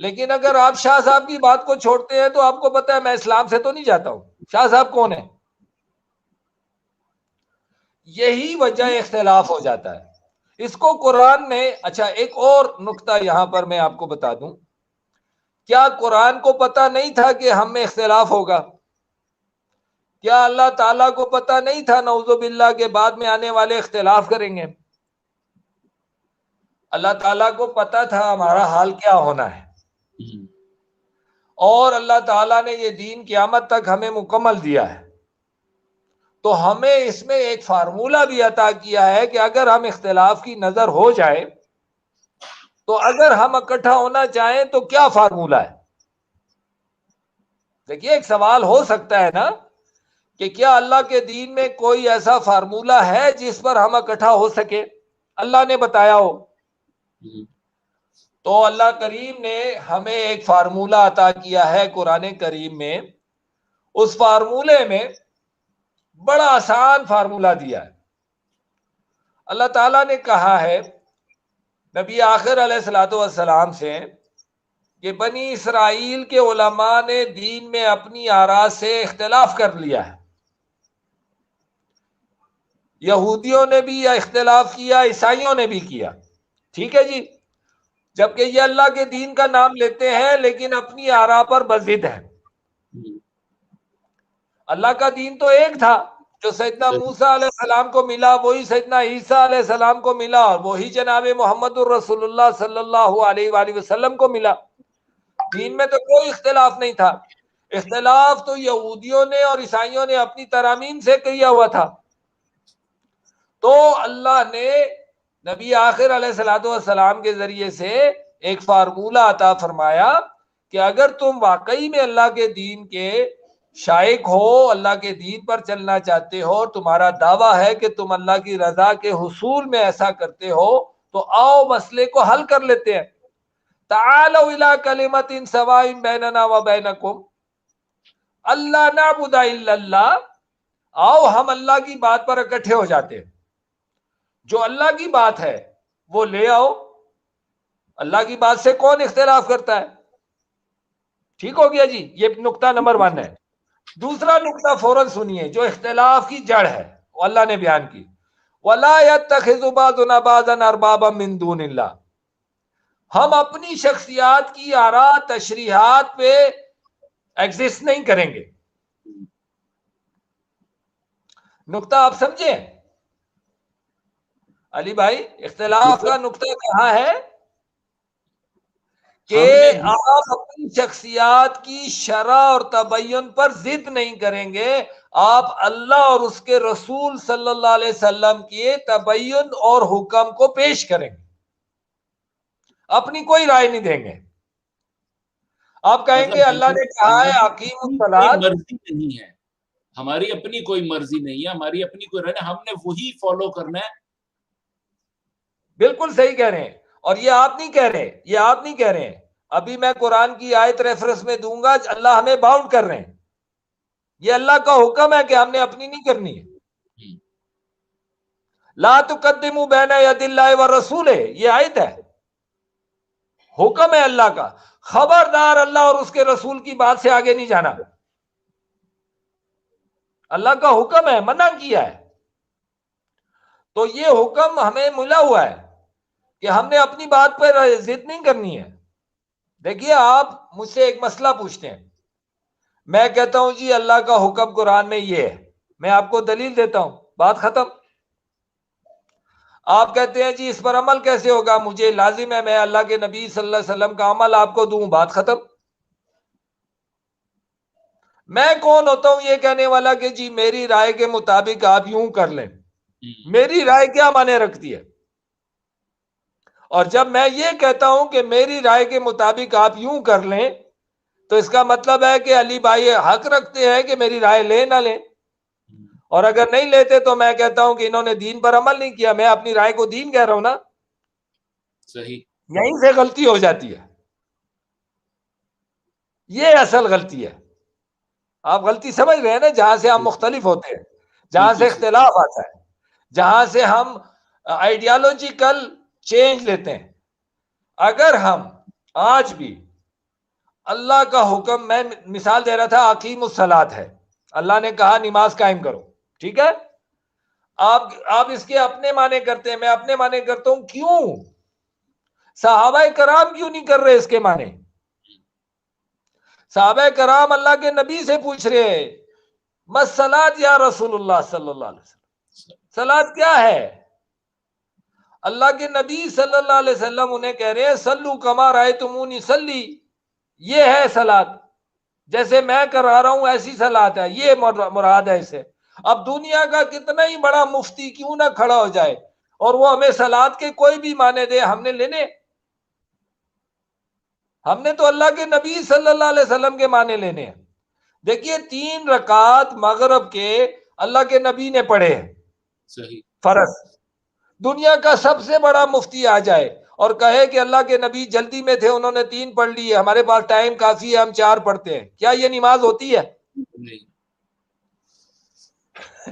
लेकिन अगर आप शाह साहब की बात को छोड़ते हैं तो आपको पता है मैं इस्लाम से तो नहीं जाता हूं। शाह साहब कौन है? यही वजह इख्तिलाफ हो जाता है। इसको कुरान ने, अच्छा एक और नुक्ता यहां पर मैं आपको बता दूं, क्या कुरान को पता नहीं था कि हम में इख्तिलाफ होगा? क्या अल्लाह ताला को पता नहीं था नऊजुबिल्लाह के बाद में आने वाले इख्तिलाफ करेंगे? अल्लाह ताला को पता था हमारा हाल क्या होना है, और अल्लाह ताला ने ये दीन क़यामत तक हमें मुकम्मल दिया है। तो हमें इसमें एक फार्मूला भी अता किया है कि अगर हम इख्तिलाफ की नजर हो जाए, तो अगर हम इकट्ठा होना चाहें तो क्या फार्मूला है? देखिए, एक सवाल हो सकता है ना कि क्या अल्लाह के दीन में कोई ऐसा फार्मूला है जिस पर हम इकट्ठा हो सके, अल्लाह ने बताया हो? तो अल्लाह करीम ने हमें एक फार्मूला अता किया है कुरान करीम में। उस फार्मूले में बड़ा आसान फार्मूला दिया है। अल्लाह ताला ने कहा है नबी आखिर अलैहिस्सलातु वस्सलाम से कि बनी इसराइल के उलमा ने दीन में अपनी आरा से इख्तिलाफ कर लिया है। यहूदियों ने भी इख्तिलाफ किया, ईसाइयों ने भी किया, ठीक है जी। जबकि ये अल्लाह के दीन का नाम लेते हैं लेकिन अपनी आरा पर बज़िद है। अल्लाह का दीन तो एक था, जो सैयदना मूसा अलैहिस्सलाम को मिला वही सैयदना ईसा अलैहिस्सलाम को मिला, और वही जनाब मोहम्मदुर रसूलुल्लाह सल्लल्लाहु अलैहि वसल्लम को मिला। दीन में तो कोई इख्तिलाफ नहीं था। इख्तिलाफ तो यहूदियों ने और ईसाइयों ने अपनी तरामीम से किया हुआ था। तो अल्लाह ने नबी आखिर अलैहिस्सलातु वस्सलाम के जरिए से एक फार्मूला अता फरमाया कि अगर तुम वाकई में अल्लाह के दीन के शाइक हो, अल्लाह के दीन पर चलना चाहते हो, तुम्हारा दावा है कि तुम अल्लाह की रजा के हुसूल में ऐसा करते हो, तो आओ मसले को हल कर लेते हैं। ताअलू इला कलिमतिन सवाइन बैनना व बैनकुम अल्ला नअबुदा इल्लल्लाह। आओ हम अल्लाह की बात पर इकट्ठे हो जाते हैं। जो अल्लाह की बात है वो ले आओ। अल्लाह की बात से कौन इख्तिलाफ करता है? ठीक हो गया जी, ये नुक्ता नंबर 1 है। दूसरा नुक्ता फौरन सुनिए, जो इख्तिलाफ की जड़ है वो अल्लाह ने बयान की, वला यत्तखिज़ु बाज़ुना बाज़न अरबाबा मिन दूनिल्लाह। हम अपनी शख्सियात की आरा तशरीहात पे एग्जिस्ट नहीं करेंगे। नुक्ता आप समझे अली भाई? इख्तिलाफ का नुक्ता कहां है कि आप अपनी शख्सियात की शरा और तबय्युन पर जिद नहीं करेंगे, आप अल्लाह और उसके रसूल सल्लल्लाहु अलैहि वसल्लम के तबय्युन और हुक्म को पेश करेंगे, अपनी कोई राय नहीं देंगे। आप कहेंगे अल्लाह ने कहा है अकीमुस सलात, मर्जी नहीं है हमारी, अपनी कोई मर्जी नहीं है हमारी, अपनी कोई राय, हमने वही फॉलो करना है। बिल्कुल सही कह रहे हैं, और ये आप नहीं कह रहे, ये आप नहीं कह रहे हैं। अभी मैं कुरान की आयत रेफरेंस में दूंगा, अल्लाह हमें बाउंड कर रहे हैं। ये अल्लाह का हुक्म है कि हमने अपनी नहीं करनी है। ला तुकद्दिमू बैना यदिल्लाहि व रसूले, ये आयत है, हुक्म है अल्लाह का। खबरदार अल्लाह और उसके रसूल की बात से आगे नहीं जाना। अल्लाह का हुक्म है, मना किया है। तो ये हुक्म हमें मिला हुआ है कि हमने अपनी बात पर जिद नहीं करनी है। देखिए, आप मुझसे एक मसला पूछते हैं, मैं कहता हूं जी अल्लाह का हुक्म कुरान में ये है, मैं आपको दलील देता हूं, बात खत्म। आप कहते हैं जी इस पर अमल कैसे होगा, मुझे लाजिम है मैं अल्लाह के नबी सल्लल्लाहु अलैहि वसल्लम का अमल आपको दूं, बात खत्म। मैं कौन होता हूं ये कहने वाला कि जी मेरी राय के मुताबिक आप यूं कर लें? मेरी राय क्या माने रखती है? और जब मैं ये कहता हूं कि मेरी राय के मुताबिक आप यूं कर लें, तो इसका मतलब है कि अली भाई हक रखते हैं कि मेरी राय ले ना लें। और अगर नहीं लेते तो मैं कहता हूं कि इन्होंने दीन पर अमल नहीं किया। मैं अपनी राय को दीन कह रहा हूं ना। सही। यहीं से गलती हो जाती है। ये असल गलती है। आप गलती समझ रहे हैं ना, जहां से हम मुख्तलिफ होते हैं, जहां से इख्तिलाफ आता है, जहां से हम आइडियोलॉजिकल चेंज लेते हैं। अगर हम आज भी अल्लाह का हुक्म, मैं मिसाल दे रहा था, अकीमुस्सलात है, अल्लाह ने कहा नमाज कायम करो, ठीक है। आप इसके अपने माने करते हैं, मैं अपने माने करता हूं। क्यों? सहाबाए कराम क्यों नहीं कर रहे इसके माने? सहाबाए कराम अल्लाह के नबी से पूछ रहे हैं, मस्सलात या रसूलुल्लाह सल्लल्लाहु अलैहि वसल्लम, सलात क्या है? अल्लाह के नबी सल्लल्लाहु अलैहि वसल्लम उन्हें कह रहे हैं, सल्लू कमा रायतुमूनी सल्ली, ये है सलात, जैसे मैं करा रहा हूं ऐसी सलात है, ये मुराद है इसे। अब दुनिया का कितना ही बड़ा मुफ्ती क्यों ना खड़ा हो जाए और वो हमें सलात के कोई भी माने दे, हमने लेने? हमने तो अल्लाह के नबी सल्लल्लाहु अलैहि वसल्लम के माने लेने हैं। देखिए 3 रकात मगरिब के अल्लाह के नबी ने पढ़े हैं, सही। फर्ज। दुनिया का सबसे बड़ा मुफ्ती आ जाए और कहे कि अल्लाह के नबी जल्दी में थे, उन्होंने 3 पढ़ लिए, हमारे पास टाइम काफी है, हम 4 पढ़ते हैं, क्या ये नमाज होती है? नहीं।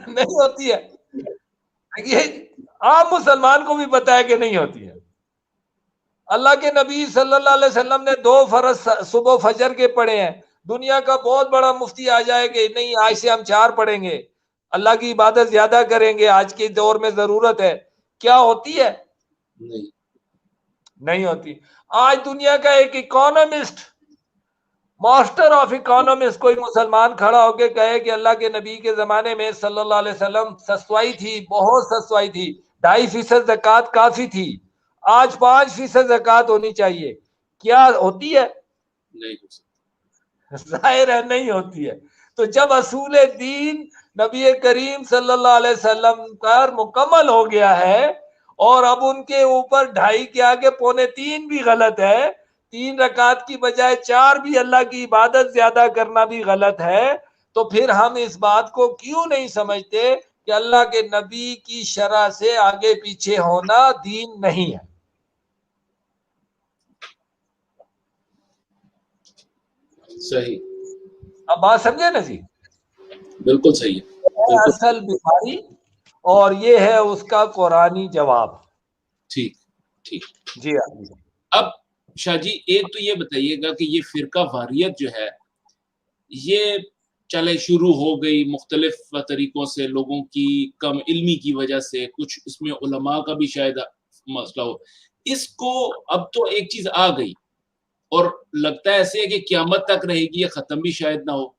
नहीं होती है। ये आम मुसलमान को भी पता है कि नहीं होती है। अल्लाह के नबी सल्लल्लाहु अलैहि वसल्लम ने 2 फर्ज सुबह फजर के पढ़े हैं। दुनिया का बहुत बड़ा मुफ्ती आ जाए कि नहीं, आज से हम 4 पढ़ेंगे, अल्लाह की इबादत ज्यादा करेंगे, आज के दौर में जरूरत है, क्या होती है? नहीं। नहीं होती। आज दुनिया का एक इकोनॉमिस्ट, मास्टर ऑफ इकोनॉमिस्ट, कोई मुसलमान खड़ा होकर कहे कि अल्लाह के नबी के जमाने में सल्लल्लाहु अलैहि वसल्लम सस्वाई थी, बहुत सस्वाई थी, 2.5% ज़कात काफी थी, आज 5% ज़कात होनी चाहिए, क्या होती है? नहीं हो सकता। जाहिर है नहीं होती है। तो जब असूल दीन नबी करीम सल्लल्लाहु अलैहि वसल्लम पर मुकम्मल हो गया है और अब उनके ऊपर 2.5 के आगे 2.75 भी गलत है, 3 रकात की बजाय 4 भी अल्लाह की इबादत ज्यादा करना भी गलत है, तो फिर हम इस बात को क्यों नहीं समझते कि अल्लाह के नबी की शरह से आगे पीछे होना दीन नहीं है? सही। अब बात समझे ना जी? बिल्कुल सही है। बिल्कुल असल बीमारी, और ये है उसका कुरानी जवाब। ठीक। ठीक। जी हाँ। अब शाह जी, एक तो ये बताइएगा कि ये फिरका वारियत जो है, ये चले शुरू हो गई मुख्तलिफ तरीकों से, लोगों की कम इल्मी की वजह से, कुछ इसमें उलमा का भी शायद मसला हो। इसको अब तो एक चीज आ गई और लगता है ऐसे है कि क़यामत तक रहेगी, ये खत्म भी शायद ना हो।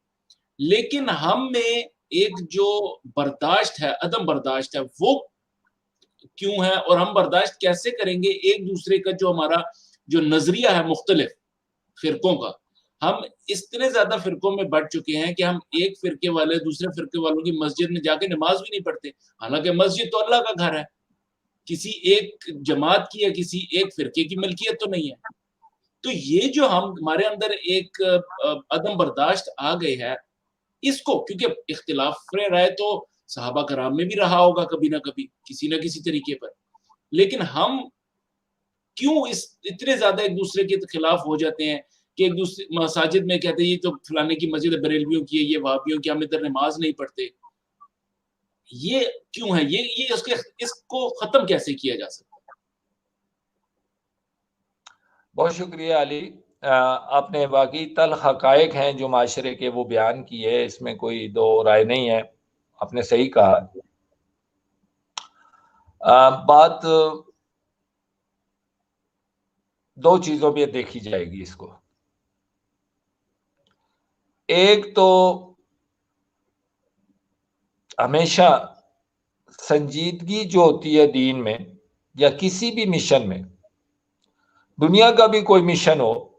लेकिन हम में एक जो बर्दाश्त है, अदम बर्दाश्त है, वो क्यों है? और हम बर्दाश्त कैसे करेंगे एक दूसरे का जो हमारा जो नजरिया है मुख्तलिफ फिरकों का? हम इतने ज्यादा फिरकों में बढ़ चुके हैं कि हम एक फिरके वाले दूसरे फिरके वालों की मस्जिद में जाके नमाज भी नहीं पढ़ते, हालांकि मस्जिद तो अल्लाह का घर है, किसी एक जमात की या किसी एक फिरके की मिल्कियत तो नहीं है। तो ये जो हम हमारे अंदर एक अदम बर्दाश्त आ गई है, इसको, क्योंकि इख्तिलाफ राय तो सहाबा कराम में भी रहा होगा कभी ना कभी किसी ना किसी तरीके पर, लेकिन हम क्यों इस इतने ज्यादा एक दूसरे के खिलाफ हो जाते हैं कि एक दूसरे मसाजिद में कहते हैं ये तो फलाने की मस्जिद बरेलवियों की है, ये वहाबियों की, हम इधर नमाज नहीं पढ़ते। ये क्यों है? ये उसके इसको खत्म कैसे किया जा सकता है? बहुत शुक्रिया अली। आपने बाकी तल्ख हकायक हैं जो माशरे के, वो बयान किए, इसमें कोई दो राय नहीं है, आपने सही कहा। बात 2 चीजों पे देखी जाएगी इसको। एक तो हमेशा संजीदगी जो होती है दीन में या किसी भी मिशन में, दुनिया का भी कोई मिशन हो,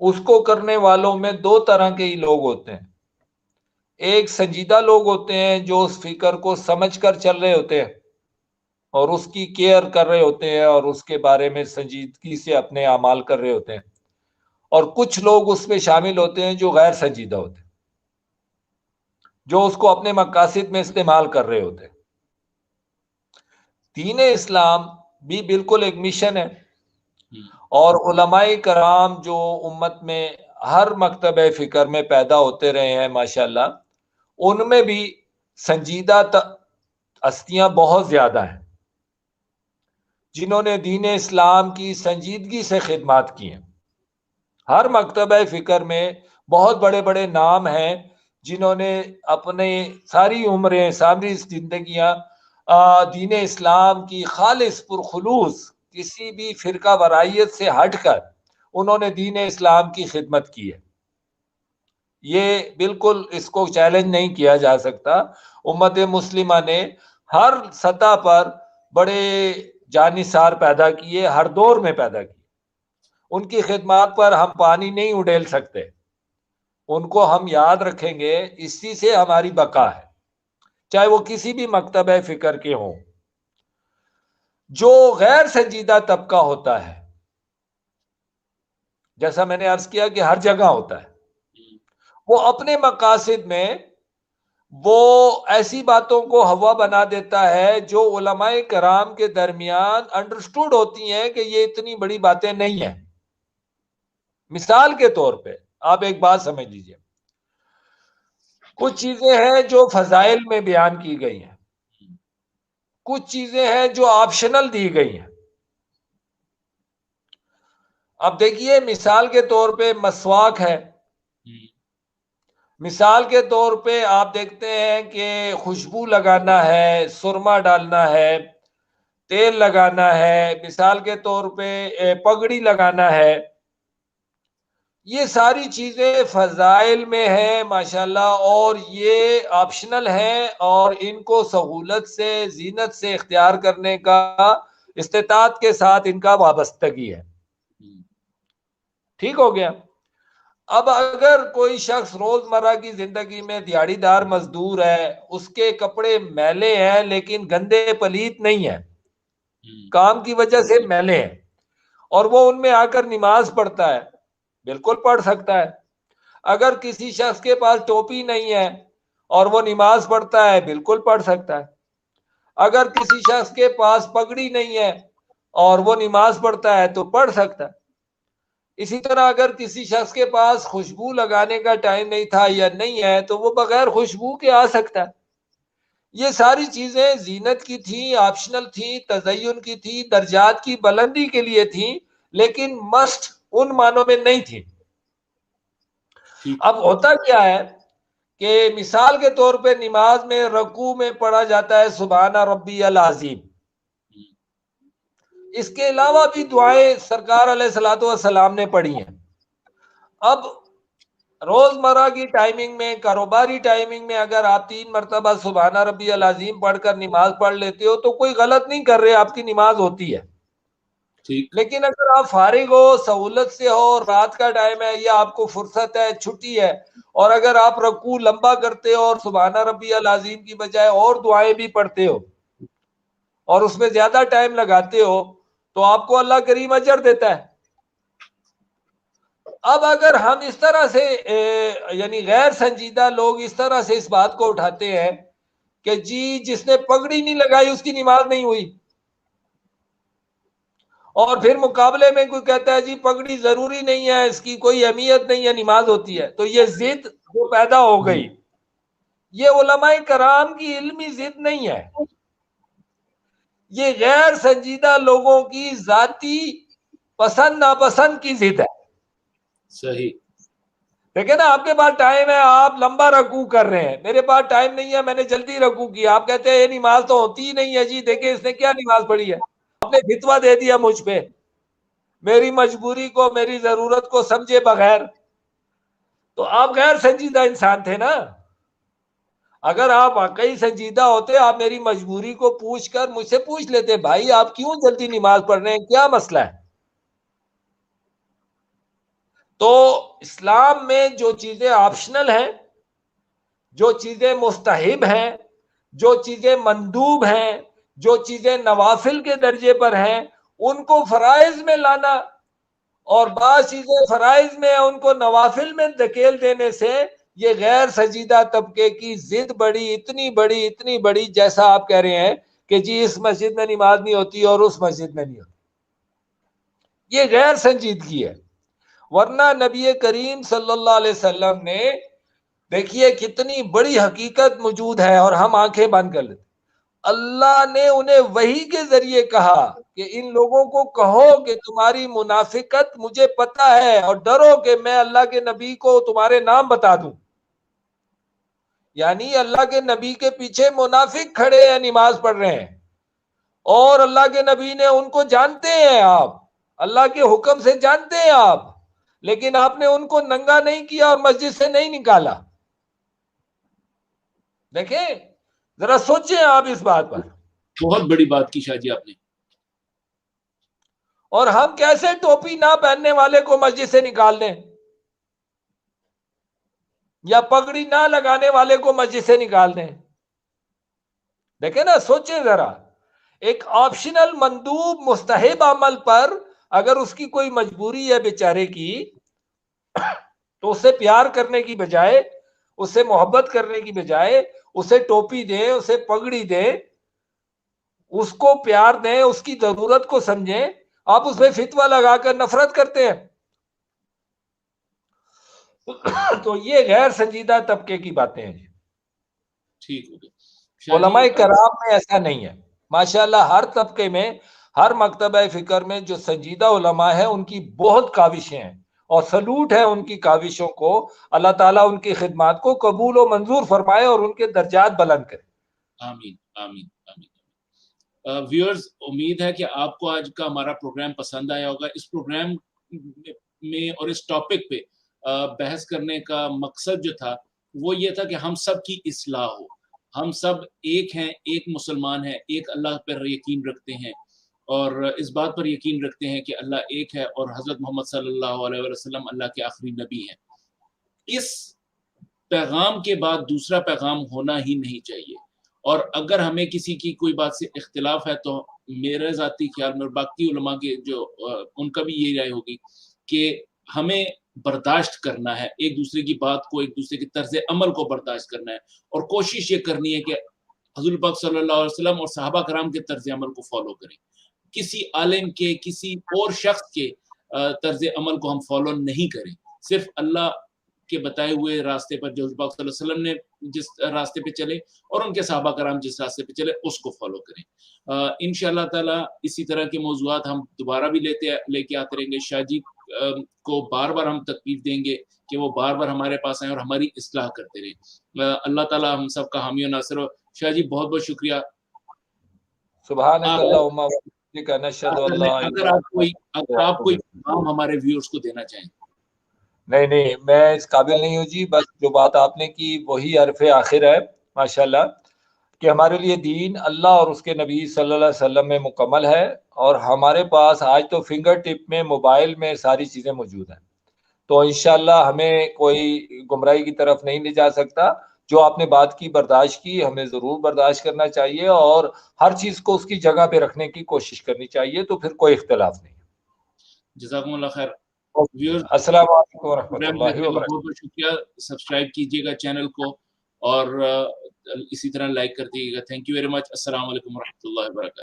उसको करने वालों में 2 तरह के ही लोग होते हैं। एक संजीदा लोग होते हैं जो उस फिक्र को समझकर चल रहे होते हैं और उसकी केयर कर रहे होते हैं और उसके बारे में संजीदगी से अपने अमाल कर रहे होते हैं, और कुछ लोग उसमें शामिल होते हैं जो गैर संजीदा होते हैं, जो उसको अपने मकासद में इस्तेमाल कर रहे होते हैं। दीन इस्लाम भी बिल्कुल एक मिशन है, और उलमाए कराम जो उम्मत में हर मकतब फिक्र में पैदा होते रहे हैं माशाल्लाह, उनमें भी संजीदा हस्तियां बहुत ज्यादा हैं जिन्होंने दीन इस्लाम की संजीदगी से खिदमत की हैं। हर मकतब फिक्र में बहुत बड़े बड़े नाम हैं जिन्होंने अपने सारी उम्रें, सारी जिंदगियां दीन इस्लाम की खालिस पुरखुलूस किसी भी फिरका वरायत से हटकर उन्होंने दीन इस्लाम की खिदमत की है। ये बिल्कुल इसको चैलेंज नहीं किया जा सकता। उम्मत मुस्लिमा ने हर सतह पर बड़े जानिसार पैदा किए, हर दौर में पैदा किए। उनकी खिदमत पर हम पानी नहीं उड़ेल सकते, उनको हम याद रखेंगे, इसी से हमारी बका है, चाहे वो किसी भी मकतब फिक्र के हों। जो गैर संजीदा तबका होता है, जैसा मैंने अर्ज किया कि हर जगह होता है, वो अपने मकासद में वो ऐसी बातों को हवा बना देता है जो उलमाए कराम के दरमियान अंडरस्टूड होती हैं कि ये इतनी बड़ी बातें नहीं है। मिसाल के तौर पे आप एक बात समझ लीजिए, कुछ चीजें हैं जो फजाइल में बयान की गई हैं, कुछ चीजें हैं जो ऑप्शनल दी गई हैं। अब देखिए, मिसाल के तौर पे मसवाक है, मिसाल के तौर पे आप देखते हैं कि खुशबू लगाना है, सुरमा डालना है, तेल लगाना है, मिसाल के तौर पे पगड़ी लगाना है। ये सारी चीजें फजाइल में है माशाल्लाह, और ये ऑप्शनल है, और इनको सहूलत से, जीनत से इख्तियार करने का इस्तेताअत के साथ इनका वाबस्तगी है। ठीक हो गया। अब अगर कोई शख्स रोजमर्रा की जिंदगी में दिहाड़ीदार मजदूर है, उसके कपड़े मैले हैं लेकिन गंदे पलीत नहीं है, काम की वजह से मैले हैं, और वो उनमें आकर नमाज पढ़ता है, बिल्कुल पढ़ सकता है। अगर किसी शख्स के पास टोपी नहीं है और वो नमाज पढ़ता है, बिल्कुल पढ़ सकता है। अगर किसी शख्स के पास पगड़ी नहीं है और वो नमाज पढ़ता है तो पढ़ सकता है। इसी तरह अगर किसी शख्स के पास खुशबू लगाने का टाइम नहीं था या नहीं है तो वो बगैर खुशबू के आ सकता है। ये सारी चीजें जीनत की थी, ऑप्शनल थी, तज़य्युन की थी, दर्जात की बुलंदी के लिए थी, लेकिन मस्ट उन मानों में नहीं थी। अब होता क्या है कि मिसाल के तौर पे नमाज में रकू में पढ़ा जाता है सुभान रब्बी अल अज़ीम। इसके अलावा भी दुआएं सरकार अलैहिस्सलाम ने पढ़ी हैं। अब रोजमर्रा की टाइमिंग में, कारोबारी टाइमिंग में अगर आप 3 मरतबा सुभान रब्बी अल अज़ीम पढ़कर नमाज पढ़ लेते हो तो कोई गलत नहीं कर रहे, आपकी नमाज होती है। लेकिन अगर आप फारिग हो, सहूलत से हो, रात का टाइम है या आपको फुर्सत है, छुट्टी है, और अगर आप रकू लंबा करते हो और सुभान रब्बी अल अज़ीम की बजाय और दुआएं भी पढ़ते हो और उसमें ज्यादा टाइम लगाते हो तो आपको अल्लाह करीम अजर देता है। अब अगर हम इस तरह से यानी गैर संजीदा लोग इस तरह से इस बात को उठाते हैं कि जी जिसने पगड़ी नहीं लगाई उसकी नमाज नहीं हुई, और फिर मुकाबले में कोई कहता है जी पगड़ी जरूरी नहीं है, इसकी कोई अहमियत नहीं है, नमाज होती है, तो ये जिद जो पैदा हो गई, ये उलमाए कराम की इल्मी जिद नहीं है, ये गैर संजीदा लोगों की जाती पसंद नापसंद की जिद है। सही। देखिए ना, आपके पास टाइम है, आप लंबा रकू कर रहे हैं, मेरे पास टाइम नहीं है, मैंने जल्दी रकू किया, आप कहते हैं ये नमाज तो होती ही नहीं है जी, देखिए इसने क्या नमाज पढ़ी है, आपने फितवा दे दिया मुझ पे, मेरी मजबूरी को, मेरी जरूरत को समझे बगैर। तो आप गैर संजीदा इंसान थे ना। अगर आप वाकई संजीदा होते, आप मेरी मजबूरी को पूछकर मुझसे पूछ लेते, भाई आप क्यों जल्दी नमाज पढ़ रहे हैं, क्या मसला है। तो इस्लाम में जो चीजें ऑप्शनल हैं, जो चीजें मुस्तहिब हैं, जो चीजें मंदूब हैं, जो चीजें नवाफिल के दर्जे पर हैं, उनको फराइज में लाना, और बाज़ चीजें फराइज में उनको नवाफिल में धकेल देने से ये गैर सजीदा तबके की जिद बड़ी, इतनी बड़ी, जैसा आप कह रहे हैं कि जी इस मस्जिद में नमाज नहीं होती और उस मस्जिद में नहीं होती। ये गैर संजीदगी है। वरना नबी करीम सल्लल्लाहु अलैहि वसल्लम ने, देखिए कितनी बड़ी हकीकत मौजूद है और हम आंखें बंद कर लेते। अल्लाह ने उन्हें वही के जरिए कहा कि इन लोगों को कहो कि तुम्हारी मुनाफिकत मुझे पता है और डरो कि मैं अल्लाह के नबी को तुम्हारे नाम बता दूं। यानी अल्लाह के नबी के पीछे मुनाफिक खड़े हैं, नमाज पढ़ रहे हैं, और अल्लाह के नबी ने उनको जानते हैं, आप अल्लाह के हुक्म से जानते हैं आप, लेकिन आपने उनको नंगा नहीं किया और मस्जिद से नहीं निकाला। देखें, जरा सोचें आप इस बात पर। बहुत बड़ी बात की शाह जी आपने। और हम कैसे टोपी ना पहनने वाले को मस्जिद से निकाल दें, या पगड़ी ना लगाने वाले को मस्जिद से निकाल दें। देखें ना, सोचें जरा, एक ऑप्शनल मंदूब मुस्तहिब अमल पर अगर उसकी कोई मजबूरी है बेचारे की, तो उसे प्यार करने की बजाय, उससे मोहब्बत करने की बजाय उसे टोपी दें, उसे पगड़ी दें, उसको प्यार दें, उसकी जरूरत को समझें। आप उसमें फितवा लगाकर नफरत करते हैं। तो ये गैर संजीदा तबके की बातें हैं। ठीक हो गया। उलमाए कराम में ऐसा नहीं है। माशाल्लाह हर तबके में, हर मकतबा फिक्र में जो संजीदा उलमा है उनकी बहुत काविशें हैं, और सलूट है उनकी काविशों को। अल्लाह ताला उनकी खिदमत को कबूल और मंजूर फरमाए और उनके दर्जात बुलंद करे। आमीन आमीन आमीन। व्यूअर्स, उम्मीद है कि आपको आज का हमारा प्रोग्राम पसंद आया होगा। इस प्रोग्राम में और इस टॉपिक पे बहस करने का मकसद जो था वो ये था कि हम सब की इस्लाह हो। हम सब एक हैं, एक मुसलमान हैं, एक अल्लाह पर यकीन रखते हैं और इस बात पर यकीन रखते हैं कि अल्लाह एक है और हज़रत मोहम्मद सल्लल्लाहु अलैहि वसल्लम अल्लाह के आखिरी नबी हैं। इस पैगाम के बाद दूसरा पैगाम होना ही नहीं चाहिए। और अगर हमें किसी की कोई बात से इख्तिलाफ है तो मेरे ज़ाती ख्याल में और बाकी उलमा के जो उनका भी यही राय होगी कि हमें बर्दाश्त करना है, एक दूसरे की बात को, एक दूसरे के तर्ज अमल को बर्दाश्त करना है और कोशिश ये करनी है कि हुज़ूर पाक सल्लल्लाहु अलैहि वसल्लम और सहाबा कराम के तर्ज अमल को फॉलो करें। किसी आलिम के, किसी और शख्स के तर्ज अमल को हम फॉलो नहीं करें। सिर्फ अल्लाह के बताए हुए रास्ते पर जो हुज़ूर पाक सल्लल्लाहु अलैहि वसल्लम ने जिस रास्ते पे चले और उनके सहाबा कराम जिस रास्ते पे चले उसको फॉलो करें। इंशाअल्लाह ताला इसी तरह के मौज़ूआत हम दोबारा भी लेके आते रहेंगे। शाह जी को बार-बार हम तकलीफ देंगे कि वो बार-बार हमारे पास आएँ और हमारी इस्लाह करते रहें। अल्लाह ताला हम सब का हामी और नासिर हो। शाह जी बहुत-बहुत शुक्रिया। सुभानक अल्लाहुम्मा व बिहम्दिका नशहदु अन ला अगर आप कोई पैगाम हमारे व्यूअर्स को देना चाहें। नहीं, मैं इस काबिल नहीं हूँ जी। बस जो बात आपने की वही हरफ़े आखिर है माशाल्लाह, कि हमारे लिए दीन अल्लाह और उसके नबी सल्लल्लाहु अलैहि वसल्लम में मुकम्मल है, और हमारे पास आज तो फिंगर टिप में, मोबाइल में सारी चीज़ें मौजूद हैं। तो इंशाल्लाह हमें कोई गुमराही की तरफ नहीं ले जा सकता। जो आपने बात की, बर्दाश्त की, हमें ज़रूर बर्दाश्त करना चाहिए और हर चीज़ को उसकी जगह पे रखने की कोशिश करनी चाहिए, तो फिर कोई इख्तिलाफ नहीं। जज़ाकुमुल्लाह खैर। अस्सलाम वालेकुम व प्रोग्राम रहमतुल्लाहि देखने व का बरकातहू। बहुत-बहुत शुक्रिया। सब्सक्राइब कीजिएगा चैनल को और इसी तरह लाइक कर दीजिएगा। Thank you very much. अस्सलाम वालेकुम व रहमतुल्लाहि व बरकातहू।